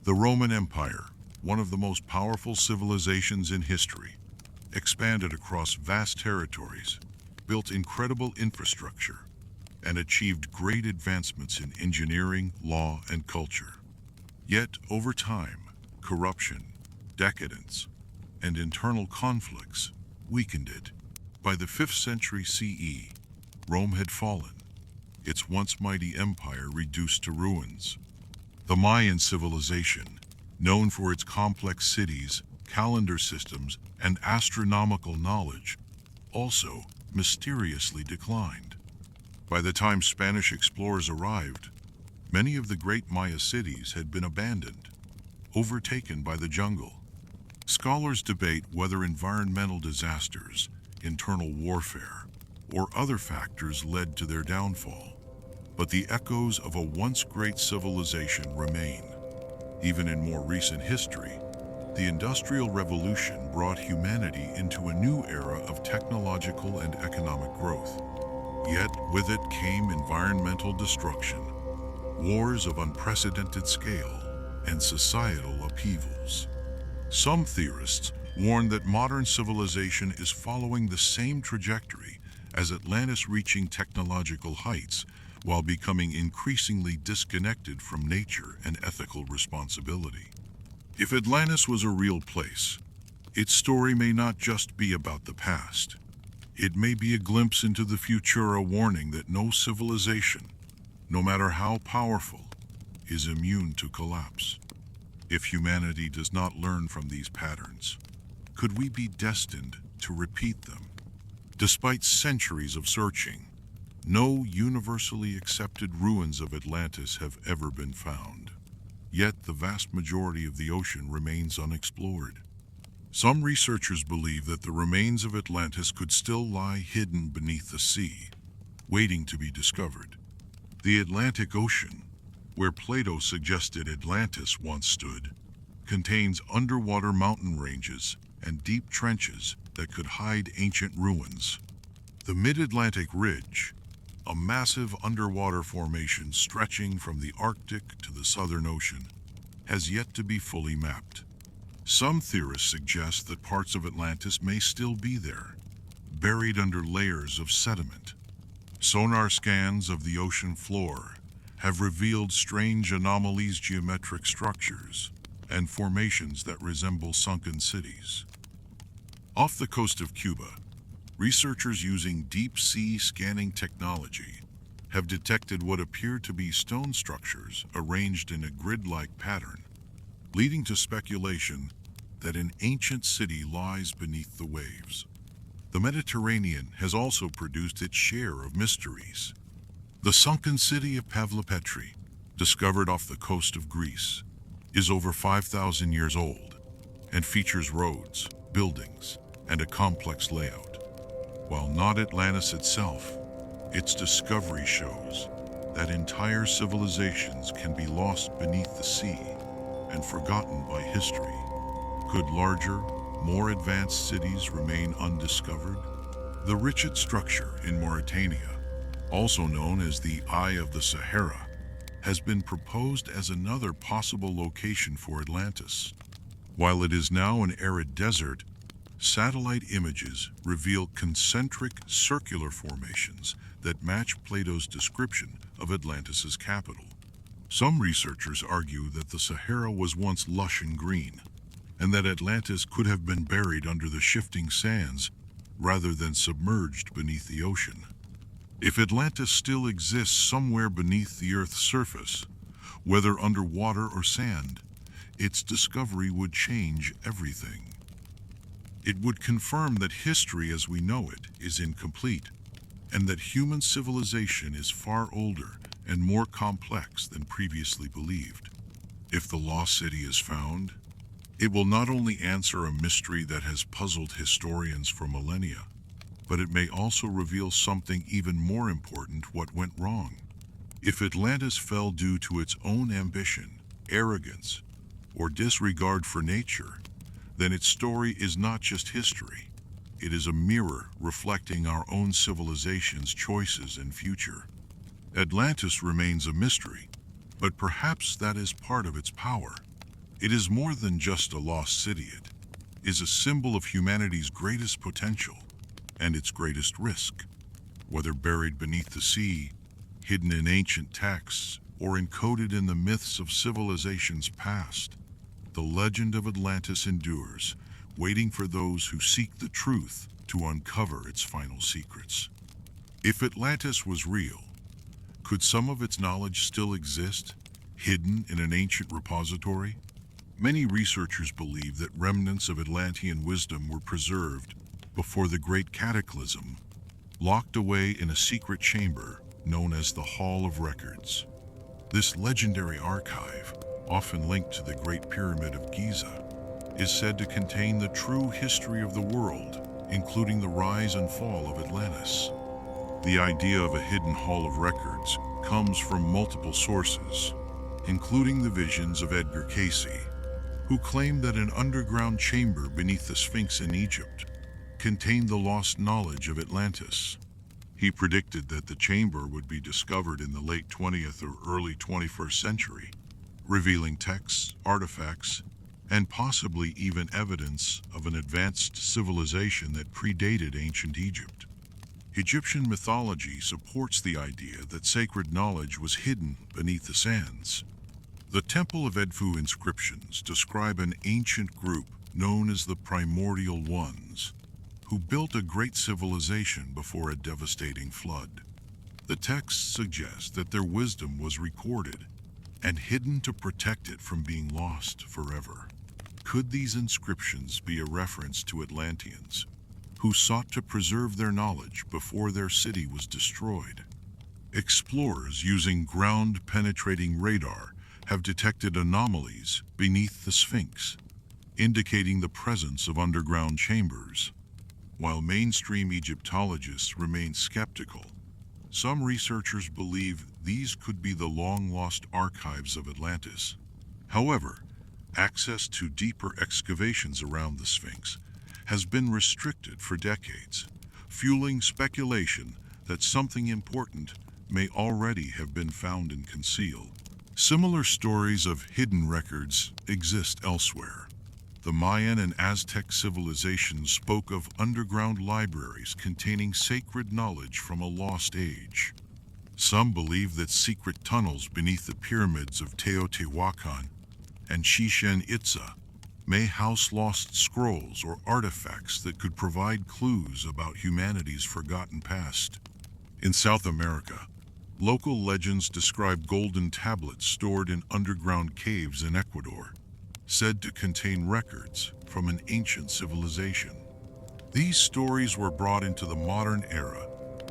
S1: The Roman Empire, one of the most powerful civilizations in history, expanded across vast territories, built incredible infrastructure, and achieved great advancements in engineering, law, and culture. Yet, over time, corruption, decadence, and internal conflicts weakened it. By the 5th century CE, Rome had fallen, its once mighty empire reduced to ruins. The Mayan civilization, known for its complex cities, calendar systems, and astronomical knowledge, also mysteriously declined. By the time Spanish explorers arrived, many of the great Maya cities had been abandoned, overtaken by the jungle. Scholars debate whether environmental disasters, internal warfare, or other factors led to their downfall, but the echoes of a once great civilization remain. Even in more recent history, the Industrial Revolution brought humanity into a new era of technological and economic growth. Yet with it came environmental destruction, wars of unprecedented scale, and societal upheavals. Some theorists warn that modern civilization is following the same trajectory as Atlantis, reaching technological heights while becoming increasingly disconnected from nature and ethical responsibility. If Atlantis was a real place, its story may not just be about the past. It may be a glimpse into the future, a warning that no civilization, no matter how powerful, is immune to collapse. If humanity does not learn from these patterns, could we be destined to repeat them? Despite centuries of searching, no universally accepted ruins of Atlantis have ever been found. Yet the vast majority of the ocean remains unexplored. Some researchers believe that the remains of Atlantis could still lie hidden beneath the sea, waiting to be discovered. The Atlantic Ocean, where Plato suggested Atlantis once stood, contains underwater mountain ranges and deep trenches that could hide ancient ruins. The Mid-Atlantic Ridge, a massive underwater formation stretching from the Arctic to the Southern Ocean, has yet to be fully mapped. Some theorists suggest that parts of Atlantis may still be there, buried under layers of sediment. Sonar scans of the ocean floor have revealed strange anomalies, geometric structures, and formations that resemble sunken cities. Off the coast of Cuba, researchers using deep-sea scanning technology have detected what appear to be stone structures arranged in a grid-like pattern, leading to speculation that an ancient city lies beneath the waves. The Mediterranean has also produced its share of mysteries. The sunken city of Pavlopetri, discovered off the coast of Greece, is over 5,000 years old and features roads, buildings, and a complex layout. While not Atlantis itself, its discovery shows that entire civilizations can be lost beneath the sea and forgotten by history. Could larger, more advanced cities remain undiscovered? The Richat Structure in Mauritania, also known as the Eye of the Sahara, has been proposed as another possible location for Atlantis. While it is now an arid desert, satellite images reveal concentric circular formations that match Plato's description of Atlantis's capital. Some researchers argue that the Sahara was once lush and green, and that Atlantis could have been buried under the shifting sands rather than submerged beneath the ocean. If Atlantis still exists somewhere beneath the Earth's surface, whether underwater or sand, its discovery would change everything. It would confirm that history as we know it is incomplete, and that human civilization is far older and more complex than previously believed. If the lost city is found, it will not only answer a mystery that has puzzled historians for millennia, but it may also reveal something even more important: what went wrong. If Atlantis fell due to its own ambition, arrogance, or disregard for nature, then its story is not just history. It is a mirror reflecting our own civilization's choices and future. Atlantis remains a mystery, but perhaps that is part of its power. It is more than just a lost city. is a symbol of humanity's greatest potential and its greatest risk. Whether buried beneath the sea, hidden in ancient texts, or encoded in the myths of civilizations past, the legend of Atlantis endures, waiting for those who seek the truth to uncover its final secrets. If Atlantis was real, could some of its knowledge still exist, hidden in an ancient repository? Many researchers believe that remnants of Atlantean wisdom were preserved before the Great Cataclysm, locked away in a secret chamber known as the Hall of Records. This legendary archive, often linked to the Great Pyramid of Giza, is said to contain the true history of the world, including the rise and fall of Atlantis. The idea of a hidden Hall of Records comes from multiple sources, including the visions of Edgar Cayce, who claimed that an underground chamber beneath the Sphinx in Egypt contained the lost knowledge of Atlantis. He predicted that the chamber would be discovered in the late 20th or early 21st century, revealing texts, artifacts, and possibly even evidence of an advanced civilization that predated ancient Egypt. Egyptian mythology supports the idea that sacred knowledge was hidden beneath the sands. The Temple of Edfu inscriptions describe an ancient group known as the Primordial Ones, who built a great civilization before a devastating flood. The texts suggest that their wisdom was recorded and hidden to protect it from being lost forever. Could these inscriptions be a reference to Atlanteans, who sought to preserve their knowledge before their city was destroyed? Explorers using ground-penetrating radar have detected anomalies beneath the Sphinx, indicating the presence of underground chambers. While mainstream Egyptologists remain skeptical, some researchers believe these could be the long-lost archives of Atlantis. However, access to deeper excavations around the Sphinx has been restricted for decades, fueling speculation that something important may already have been found and concealed. Similar stories of hidden records exist elsewhere. The Mayan and Aztec civilizations spoke of underground libraries containing sacred knowledge from a lost age. Some believe that secret tunnels beneath the pyramids of Teotihuacan and Chichen Itza may house lost scrolls or artifacts that could provide clues about humanity's forgotten past. In South America, local legends describe golden tablets stored in underground caves in Ecuador, said to contain records from an ancient civilization. These stories were brought into the modern era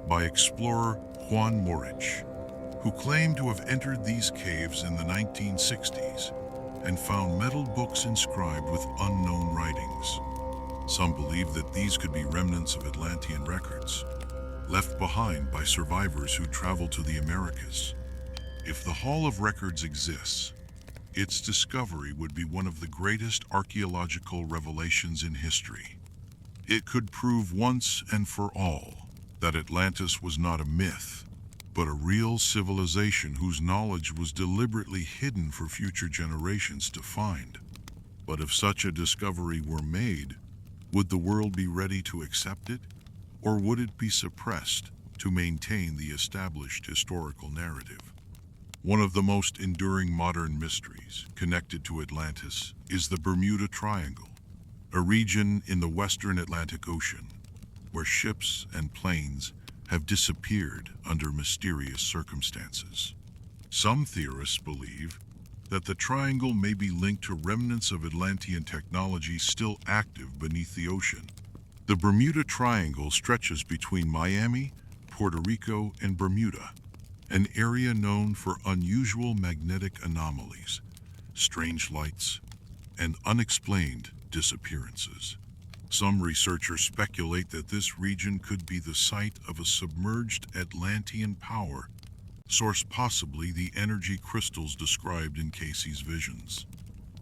S1: by explorer Juan Morich, who claimed to have entered these caves in the 1960s and found metal books inscribed with unknown writings. Some believe that these could be remnants of Atlantean records, left behind by survivors who traveled to the Americas. If the Hall of Records exists, its discovery would be one of the greatest archaeological revelations in history. It could prove once and for all that Atlantis was not a myth, but a real civilization whose knowledge was deliberately hidden for future generations to find. But if such a discovery were made, would the world be ready to accept it, or would it be suppressed to maintain the established historical narrative? One of the most enduring modern mysteries connected to Atlantis is the Bermuda Triangle, a region in the western Atlantic Ocean where ships and planes have disappeared under mysterious circumstances. Some theorists believe that the triangle may be linked to remnants of Atlantean technology still active beneath the ocean. The Bermuda Triangle stretches between Miami, Puerto Rico, and Bermuda, an area known for unusual magnetic anomalies, strange lights, and unexplained disappearances. Some researchers speculate that this region could be the site of a submerged Atlantean power source, possibly the energy crystals described in Cayce's visions.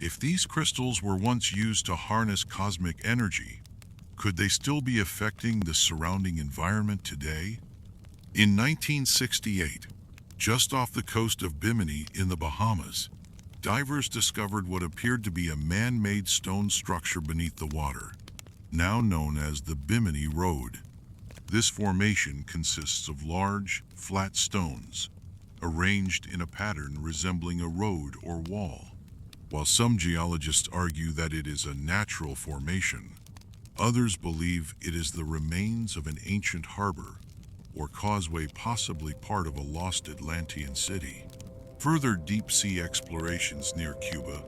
S1: If these crystals were once used to harness cosmic energy, could they still be affecting the surrounding environment today? In 1968, just off the coast of Bimini in the Bahamas, divers discovered what appeared to be a man-made stone structure beneath the water, now known as the Bimini Road. This formation consists of large, flat stones, arranged in a pattern resembling a road or wall. While some geologists argue that it is a natural formation, others believe it is the remains of an ancient harbor or causeway, possibly part of a lost Atlantean city. Further deep-sea explorations near Cuba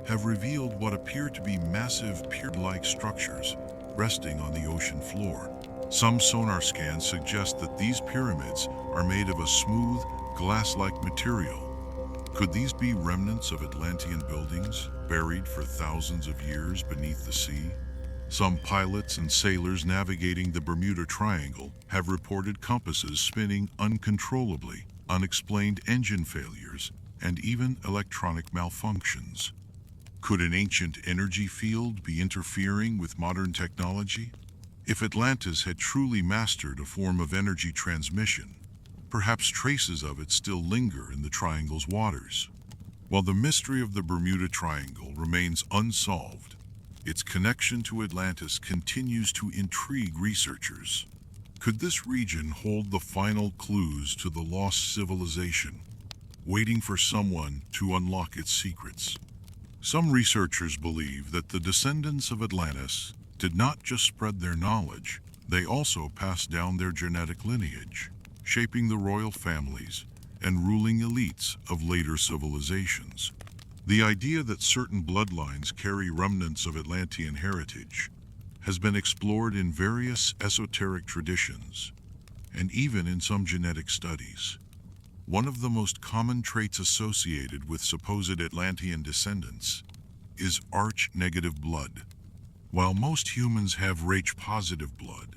S1: have revealed what appear to be massive pyramid-like structures resting on the ocean floor. Some sonar scans suggest that these pyramids are made of a smooth, glass-like material. Could these be remnants of Atlantean buildings buried for thousands of years beneath the sea? Some pilots and sailors navigating the Bermuda Triangle have reported compasses spinning uncontrollably, unexplained engine failures, and even electronic malfunctions. Could an ancient energy field be interfering with modern technology? If Atlantis had truly mastered a form of energy transmission, perhaps traces of it still linger in the Triangle's waters. While the mystery of the Bermuda Triangle remains unsolved, its connection to Atlantis continues to intrigue researchers. Could this region hold the final clues to the lost civilization, waiting for someone to unlock its secrets? Some researchers believe that the descendants of Atlantis did not just spread their knowledge, they also passed down their genetic lineage, shaping the royal families and ruling elites of later civilizations. The idea that certain bloodlines carry remnants of Atlantean heritage has been explored in various esoteric traditions, and even in some genetic studies. One of the most common traits associated with supposed Atlantean descendants is Rh-negative blood. While most humans have Rh-positive blood,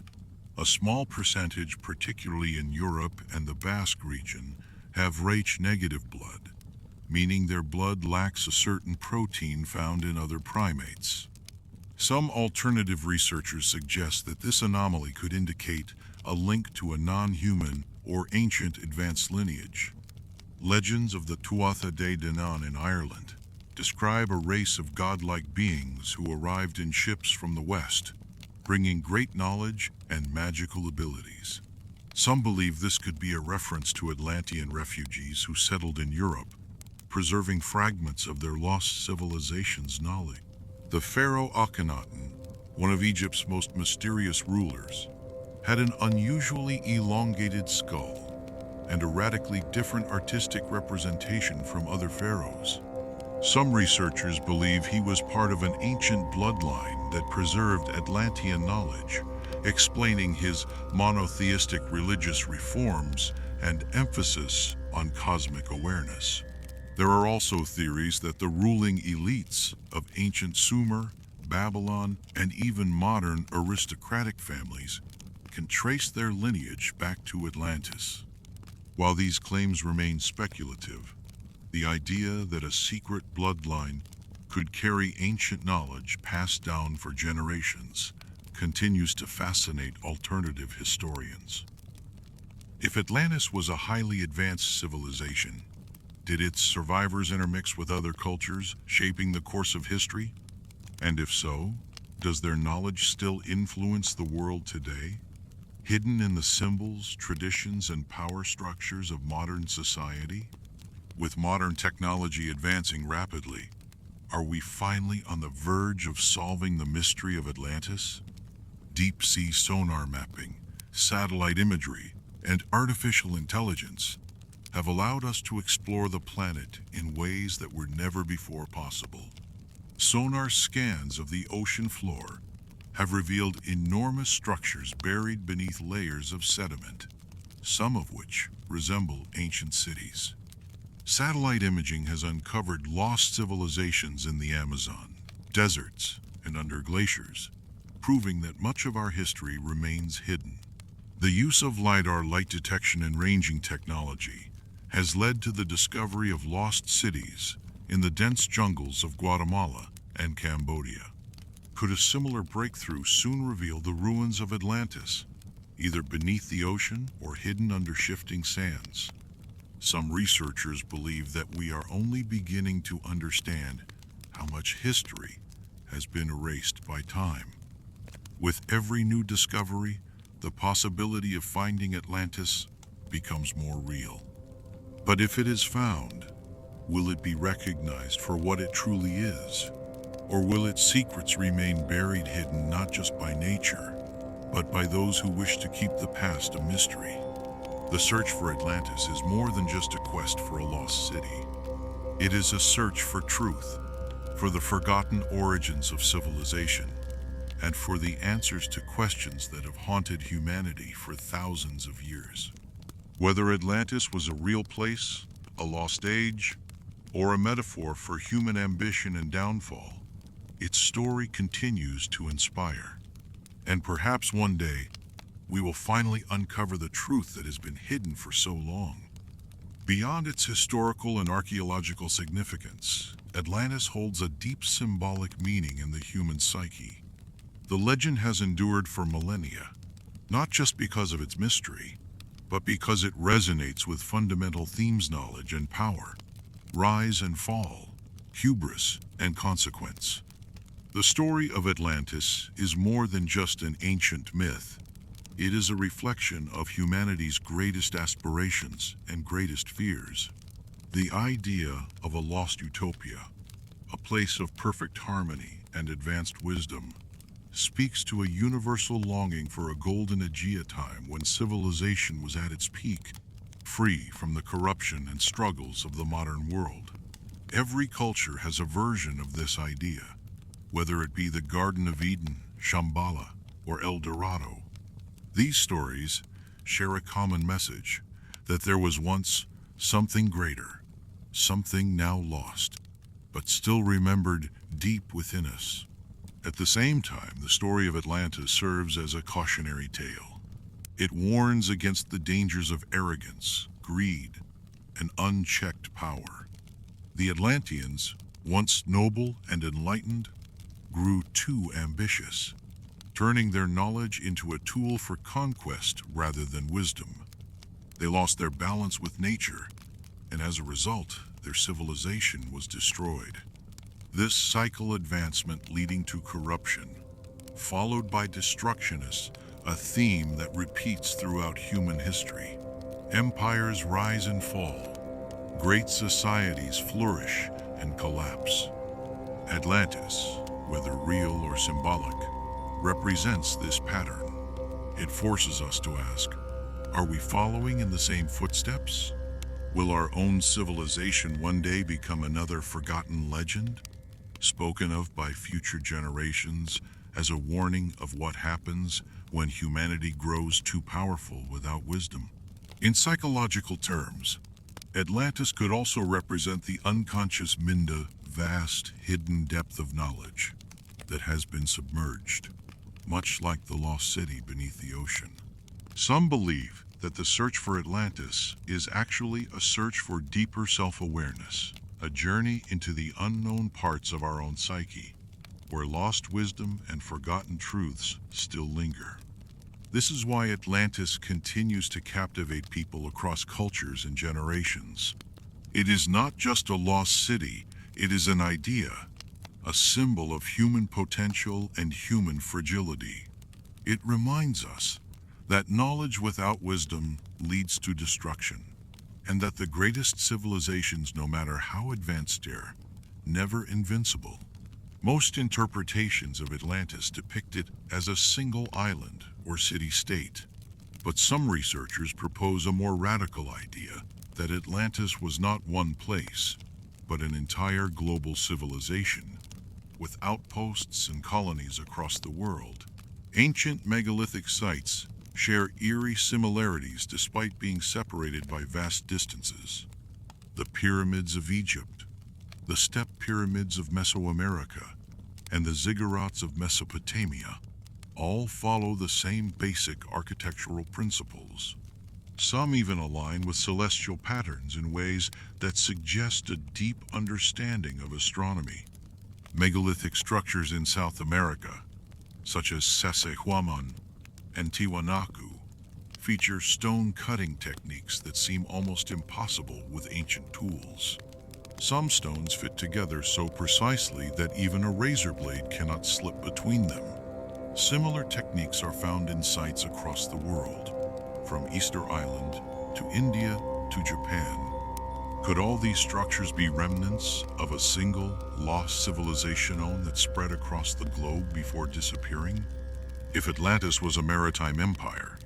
S1: a small percentage, particularly in Europe and the Basque region, have Rh-negative blood, meaning their blood lacks a certain protein found in other primates. Some alternative researchers suggest that this anomaly could indicate a link to a non-human or ancient advanced lineage. Legends of the Tuatha De Danann in Ireland describe a race of godlike beings who arrived in ships from the west, bringing great knowledge and magical abilities. Some believe this could be a reference to Atlantean refugees who settled in Europe, preserving fragments of their lost civilization's knowledge. The pharaoh Akhenaten, one of Egypt's most mysterious rulers, had an unusually elongated skull and a radically different artistic representation from other pharaohs. Some researchers believe he was part of an ancient bloodline that preserved Atlantean knowledge, explaining his monotheistic religious reforms and emphasis on cosmic awareness. There are also theories that the ruling elites of ancient Sumer, Babylon, and even modern aristocratic families can trace their lineage back to Atlantis. While these claims remain speculative, the idea that a secret bloodline could carry ancient knowledge passed down for generations continues to fascinate alternative historians. If Atlantis was a highly advanced civilization, did its survivors intermix with other cultures, shaping the course of history? And if so, does their knowledge still influence the world today? Hidden in the symbols, traditions, and power structures of modern society? With modern technology advancing rapidly, are we finally on the verge of solving the mystery of Atlantis? Deep-sea sonar mapping, satellite imagery, and artificial intelligence have allowed us to explore the planet in ways that were never before possible. Sonar scans of the ocean floor have revealed enormous structures buried beneath layers of sediment, some of which resemble ancient cities. Satellite imaging has uncovered lost civilizations in the Amazon, deserts, and under glaciers, proving that much of our history remains hidden. The use of LiDAR light detection and ranging technology has led to the discovery of lost cities in the dense jungles of Guatemala and Cambodia. Could a similar breakthrough soon reveal the ruins of Atlantis, either beneath the ocean or hidden under shifting sands? Some researchers believe that we are only beginning to understand how much history has been erased by time. With every new discovery, the possibility of finding Atlantis becomes more real. But if it is found, will it be recognized for what it truly is? Or will its secrets remain buried, hidden not just by nature, but by those who wish to keep the past a mystery? The search for Atlantis is more than just a quest for a lost city. It is a search for truth, for the forgotten origins of civilization, and for the answers to questions that have haunted humanity for thousands of years. Whether Atlantis was a real place, a lost age, or a metaphor for human ambition and downfall, its story continues to inspire. And perhaps one day, we will finally uncover the truth that has been hidden for so long. Beyond its historical and archaeological significance, Atlantis holds a deep symbolic meaning in the human psyche. The legend has endured for millennia, not just because of its mystery, but because it resonates with fundamental themes: knowledge and power, rise and fall, hubris and consequence. The story of Atlantis is more than just an ancient myth. It is a reflection of humanity's greatest aspirations and greatest fears. The idea of a lost utopia, a place of perfect harmony and advanced wisdom, speaks to a universal longing for a golden Aegea time when civilization was at its peak, free from the corruption and struggles of the modern world. Every culture has a version of this idea, whether it be the Garden of Eden, Shambhala, or El Dorado. These stories share a common message, that there was once something greater, something now lost, but still remembered deep within us. At the same time, the story of Atlantis serves as a cautionary tale. It warns against the dangers of arrogance, greed, and unchecked power. The Atlanteans, once noble and enlightened, grew too ambitious, turning their knowledge into a tool for conquest rather than wisdom. They lost their balance with nature, and as a result, their civilization was destroyed. This cycle advancement leading to corruption, followed by destruction, is a theme that repeats throughout human history. Empires rise and fall. Great societies flourish and collapse. Atlantis, whether real or symbolic, represents this pattern. It forces us to ask, are we following in the same footsteps? Will our own civilization one day become another forgotten legend, spoken of by future generations as a warning of what happens when humanity grows too powerful without wisdom? In psychological terms, Atlantis could also represent the unconscious Minda, vast, hidden depth of knowledge that has been submerged, much like the lost city beneath the ocean. Some believe that the search for Atlantis is actually a search for deeper self-awareness, a journey into the unknown parts of our own psyche, where lost wisdom and forgotten truths still linger. This is why Atlantis continues to captivate people across cultures and generations. It is not just a lost city, it is an idea, a symbol of human potential and human fragility. It reminds us that knowledge without wisdom leads to destruction, and that the greatest civilizations, no matter how advanced, are never invincible. Most interpretations of Atlantis depict it as a single island or city-state, but some researchers propose a more radical idea that Atlantis was not one place, but an entire global civilization, with outposts and colonies across the world. Ancient megalithic sites share eerie similarities despite being separated by vast distances. The pyramids of Egypt, the step pyramids of Mesoamerica, and the ziggurats of Mesopotamia all follow the same basic architectural principles. Some even align with celestial patterns in ways that suggest a deep understanding of astronomy. Megalithic structures in South America, such as Sacsayhuaman and Tiwanaku, feature stone cutting techniques that seem almost impossible with ancient tools. Some stones fit together so precisely that even a razor blade cannot slip between them. Similar techniques are found in sites across the world, from Easter Island to India to Japan. Could all these structures be remnants of a single, lost civilization that spread across the globe before disappearing? If Atlantis was a maritime empire,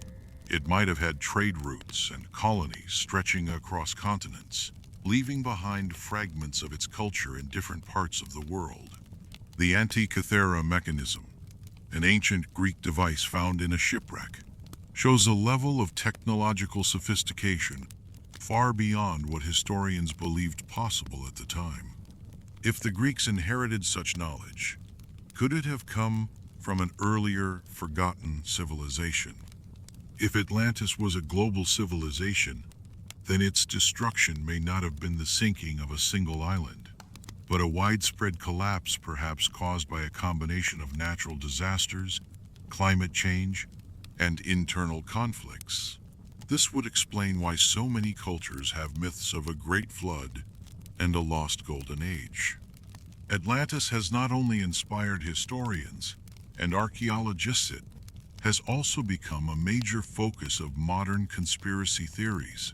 S1: it might have had trade routes and colonies stretching across continents, leaving behind fragments of its culture in different parts of the world. The Antikythera mechanism, an ancient Greek device found in a shipwreck, shows a level of technological sophistication far beyond what historians believed possible at the time. If the Greeks inherited such knowledge, could it have come from an earlier, forgotten civilization? If Atlantis was a global civilization, then its destruction may not have been the sinking of a single island, but a widespread collapse perhaps caused by a combination of natural disasters, climate change, and internal conflicts. This would explain why so many cultures have myths of a great flood and a lost golden age. Atlantis has not only inspired historians and archaeologists, it has also become a major focus of modern conspiracy theories.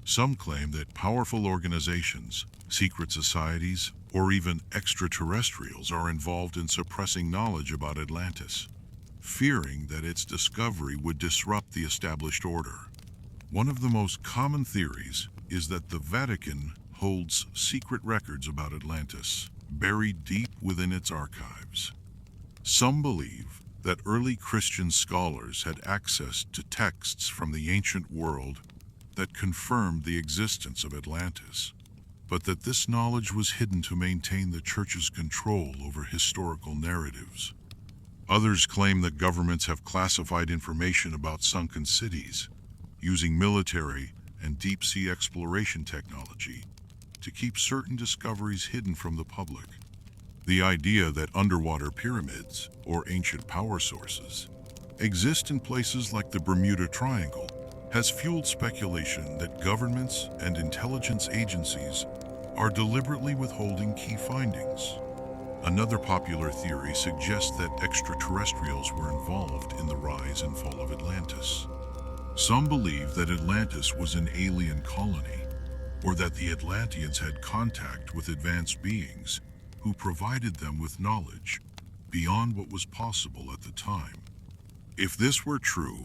S1: Some claim that powerful organizations, secret societies, or even extraterrestrials are involved in suppressing knowledge about Atlantis, fearing that its discovery would disrupt the established order. One of the most common theories is that the Vatican holds secret records about Atlantis, buried deep within its archives. Some believe that early Christian scholars had access to texts from the ancient world that confirmed the existence of Atlantis, but that this knowledge was hidden to maintain the Church's control over historical narratives. Others claim that governments have classified information about sunken cities, using military and deep-sea exploration technology to keep certain discoveries hidden from the public. The idea that underwater pyramids, or ancient power sources, exist in places like the Bermuda Triangle has fueled speculation that governments and intelligence agencies are deliberately withholding key findings. Another popular theory suggests that extraterrestrials were involved in the rise and fall of Atlantis. Some believe that Atlantis was an alien colony, or that the Atlanteans had contact with advanced beings who provided them with knowledge beyond what was possible at the time. If this were true,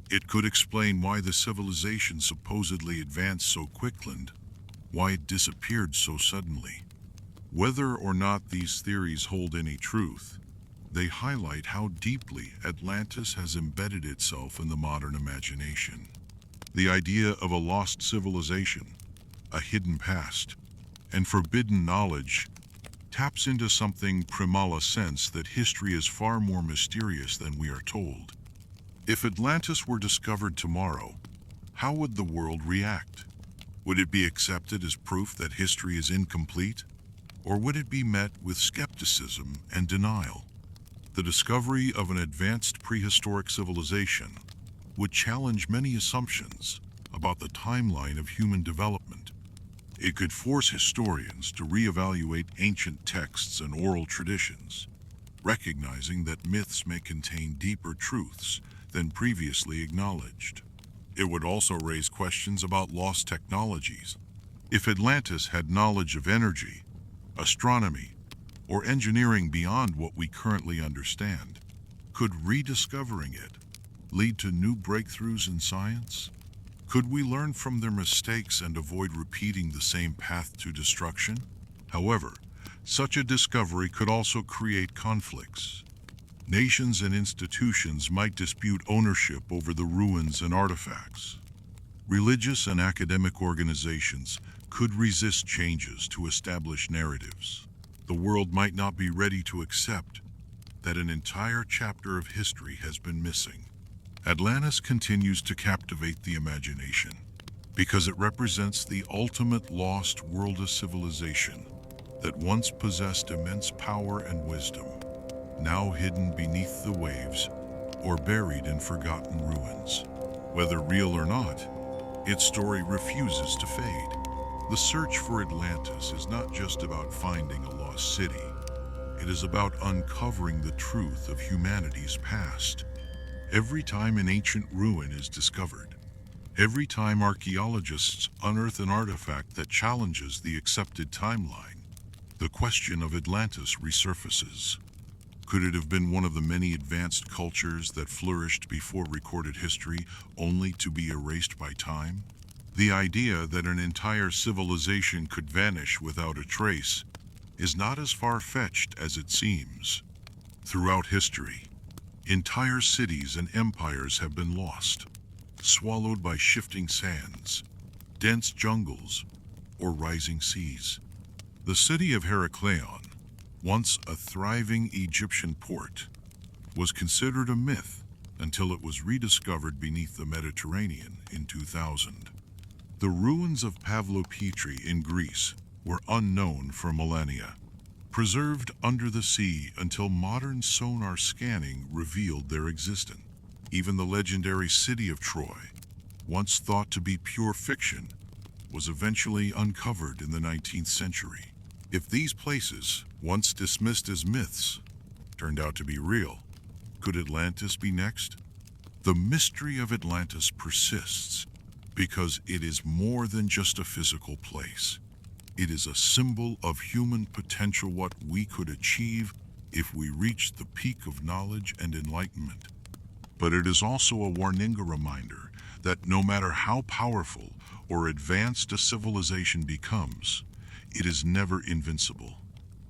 S1: it could explain why the civilization supposedly advanced so quickly, why it disappeared so suddenly. Whether or not these theories hold any truth, they highlight how deeply Atlantis has embedded itself in the modern imagination. The idea of a lost civilization, a hidden past, and forbidden knowledge taps into something primal sense that history is far more mysterious than we are told. If Atlantis were discovered tomorrow, how would the world react? Would it be accepted as proof that history is incomplete? Or would it be met with skepticism and denial? The discovery of an advanced prehistoric civilization would challenge many assumptions about the timeline of human development. It could force historians to reevaluate ancient texts and oral traditions, recognizing that myths may contain deeper truths than previously acknowledged. It would also raise questions about lost technologies. If Atlantis had knowledge of energy, astronomy, or engineering beyond what we currently understand, could rediscovering it lead to new breakthroughs in science? Could we learn from their mistakes and avoid repeating the same path to destruction? However, such a discovery could also create conflicts. Nations and institutions might dispute ownership over the ruins and artifacts. Religious and academic organizations could resist changes to establish narratives. The world might not be ready to accept that an entire chapter of history has been missing. Atlantis continues to captivate the imagination because it represents the ultimate lost world of civilization that once possessed immense power and wisdom, now hidden beneath the waves or buried in forgotten ruins. Whether real or not, its story refuses to fade. The search for Atlantis is not just about finding a lost city. It is about uncovering the truth of humanity's past. Every time an ancient ruin is discovered, every time archaeologists unearth an artifact that challenges the accepted timeline, the question of Atlantis resurfaces. Could it have been one of the many advanced cultures that flourished before recorded history, only to be erased by time? The idea that an entire civilization could vanish without a trace is not as far-fetched as it seems. Throughout history, entire cities and empires have been lost, swallowed by shifting sands, dense jungles, or rising seas. The city of Heraklion, once a thriving Egyptian port, was considered a myth until it was rediscovered beneath the Mediterranean in 2000. The ruins of Pavlopetri in Greece were unknown for millennia, preserved under the sea until modern sonar scanning revealed their existence. Even the legendary city of Troy, once thought to be pure fiction, was eventually uncovered in the 19th century. If these places, once dismissed as myths, turned out to be real, could Atlantis be next? The mystery of Atlantis persists because it is more than just a physical place. It is a symbol of human potential, what we could achieve if we reached the peak of knowledge and enlightenment. But it is also a warning, a reminder that no matter how powerful or advanced a civilization becomes, it is never invincible.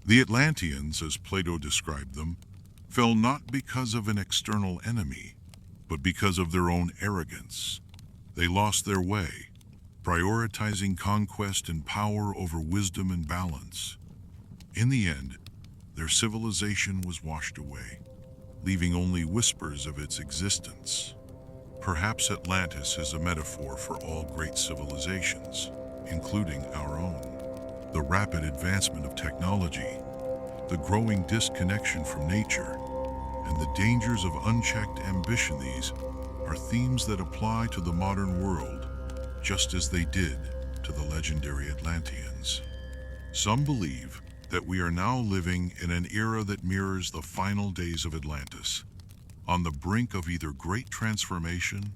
S1: The Atlanteans, as Plato described them, fell not because of an external enemy, but because of their own arrogance. They lost their way, prioritizing conquest and power over wisdom and balance. In the end, their civilization was washed away, leaving only whispers of its existence. Perhaps Atlantis is a metaphor for all great civilizations, including our own. The rapid advancement of technology, the growing disconnection from nature, and the dangers of unchecked ambition, these are themes that apply to the modern world, just as they did to the legendary Atlanteans. Some believe that we are now living in an era that mirrors the final days of Atlantis, on the brink of either great transformation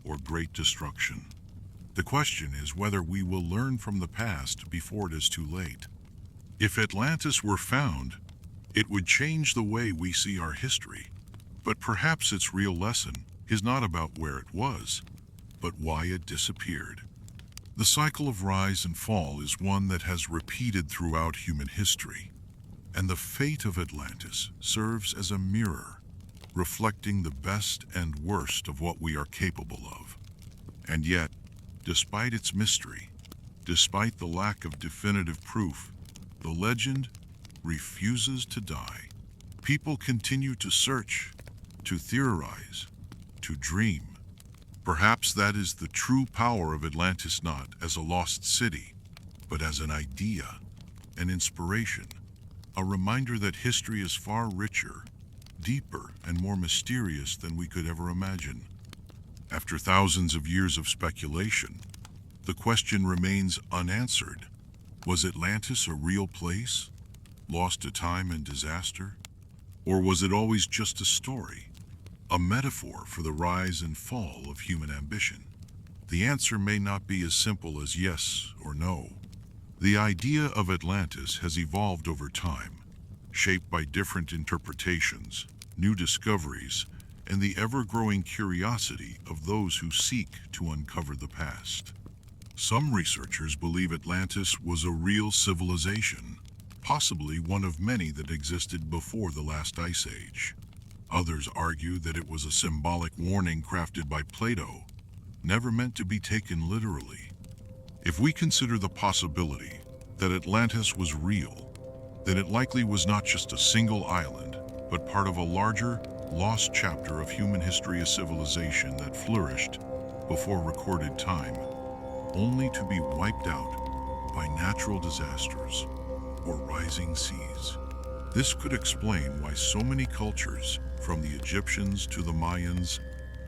S1: or great destruction. The question is whether we will learn from the past before it is too late. If Atlantis were found, it would change the way we see our history. But perhaps its real lesson is not about where it was, but why it disappeared. The cycle of rise and fall is one that has repeated throughout human history, and the fate of Atlantis serves as a mirror, reflecting the best and worst of what we are capable of. And yet, despite its mystery, despite the lack of definitive proof, the legend refuses to die. People continue to search, to theorize, to dream. Perhaps that is the true power of Atlantis, not as a lost city, but as an idea, an inspiration, a reminder that history is far richer, deeper, and more mysterious than we could ever imagine. After thousands of years of speculation, the question remains unanswered. Was Atlantis a real place, lost to time and disaster? Or was it always just a story, a metaphor for the rise and fall of human ambition? The answer may not be as simple as yes or no. The idea of Atlantis has evolved over time, shaped by different interpretations, new discoveries, and the ever-growing curiosity of those who seek to uncover the past. Some researchers believe Atlantis was a real civilization, possibly one of many that existed before the last ice age. Others argue that it was a symbolic warning crafted by Plato, never meant to be taken literally. If we consider the possibility that Atlantis was real, then it likely was not just a single island, but part of a larger, lost chapter of human history, a civilization that flourished before recorded time, only to be wiped out by natural disasters or rising seas. This could explain why so many cultures, from the Egyptians to the Mayans,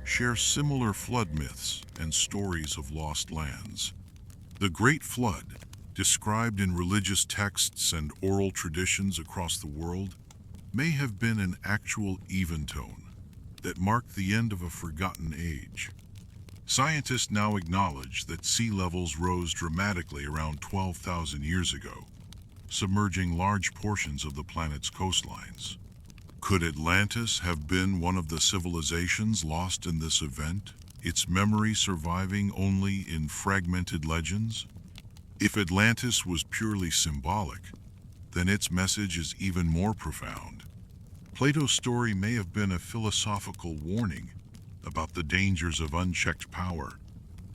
S1: share similar flood myths and stories of lost lands. The Great Flood, described in religious texts and oral traditions across the world, may have been an actual eventone that marked the end of a forgotten age. Scientists now acknowledge that sea levels rose dramatically around 12,000 years ago, submerging large portions of the planet's coastlines. Could Atlantis have been one of the civilizations lost in this event, its memory surviving only in fragmented legends? If Atlantis was purely symbolic, then its message is even more profound. Plato's story may have been a philosophical warning about the dangers of unchecked power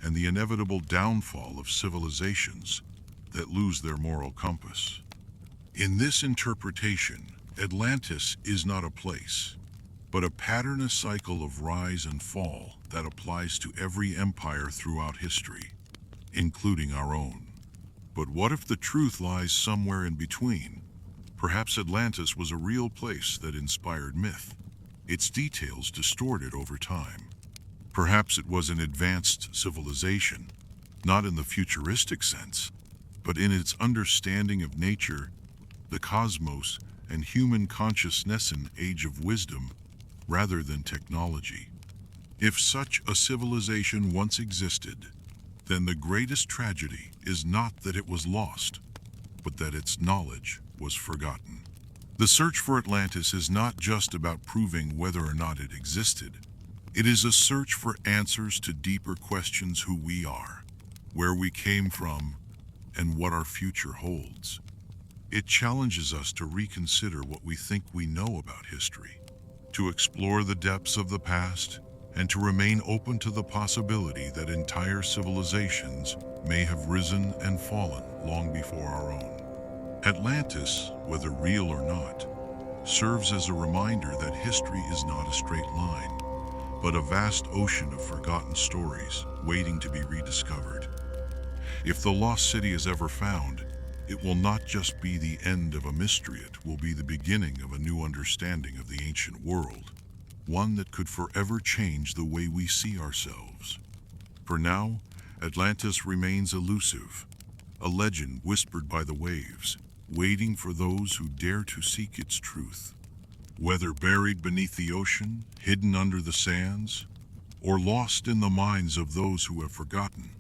S1: and the inevitable downfall of civilizations that lose their moral compass. In this interpretation, Atlantis is not a place, but a pattern, a cycle of rise and fall that applies to every empire throughout history, including our own. But what if the truth lies somewhere in between? Perhaps Atlantis was a real place that inspired myth, its details distorted over time. Perhaps it was an advanced civilization, not in the futuristic sense, but in its understanding of nature, the cosmos, and human consciousness, an age of wisdom rather than technology. If such a civilization once existed, then the greatest tragedy is not that it was lost, but that its knowledge was forgotten. The search for Atlantis is not just about proving whether or not it existed. It is a search for answers to deeper questions: who we are, where we came from, and what our future holds. It challenges us to reconsider what we think we know about history, to explore the depths of the past, and to remain open to the possibility that entire civilizations may have risen and fallen long before our own. Atlantis, whether real or not, serves as a reminder that history is not a straight line, but a vast ocean of forgotten stories waiting to be rediscovered. If the lost city is ever found, it will not just be the end of a mystery, it will be the beginning of a new understanding of the ancient world, one that could forever change the way we see ourselves. For now, Atlantis remains elusive, a legend whispered by the waves, waiting for those who dare to seek its truth. Whether buried beneath the ocean, hidden under the sands, or lost in the minds of those who have forgotten,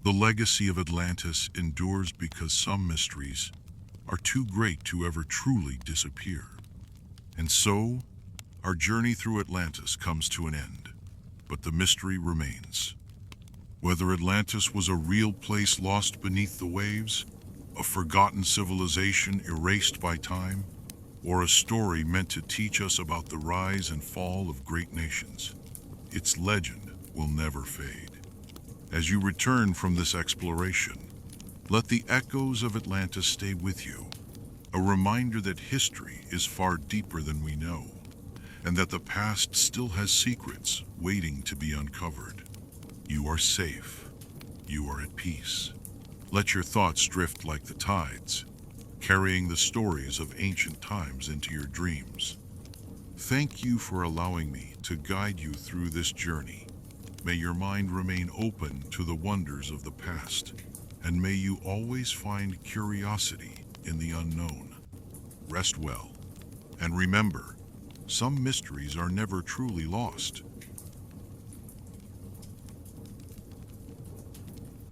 S1: the legacy of Atlantis endures because some mysteries are too great to ever truly disappear. And so, our journey through Atlantis comes to an end, but the mystery remains. Whether Atlantis was a real place lost beneath the waves, a forgotten civilization erased by time, or a story meant to teach us about the rise and fall of great nations, its legend will never fade. As you return from this exploration, let the echoes of Atlantis stay with you, a reminder that history is far deeper than we know, and that the past still has secrets waiting to be uncovered. You are safe. You are at peace. Let your thoughts drift like the tides, carrying the stories of ancient times into your dreams. Thank you for allowing me to guide you through this journey. May your mind remain open to the wonders of the past, and may you always find curiosity in the unknown. Rest well, and remember, some mysteries are never truly lost.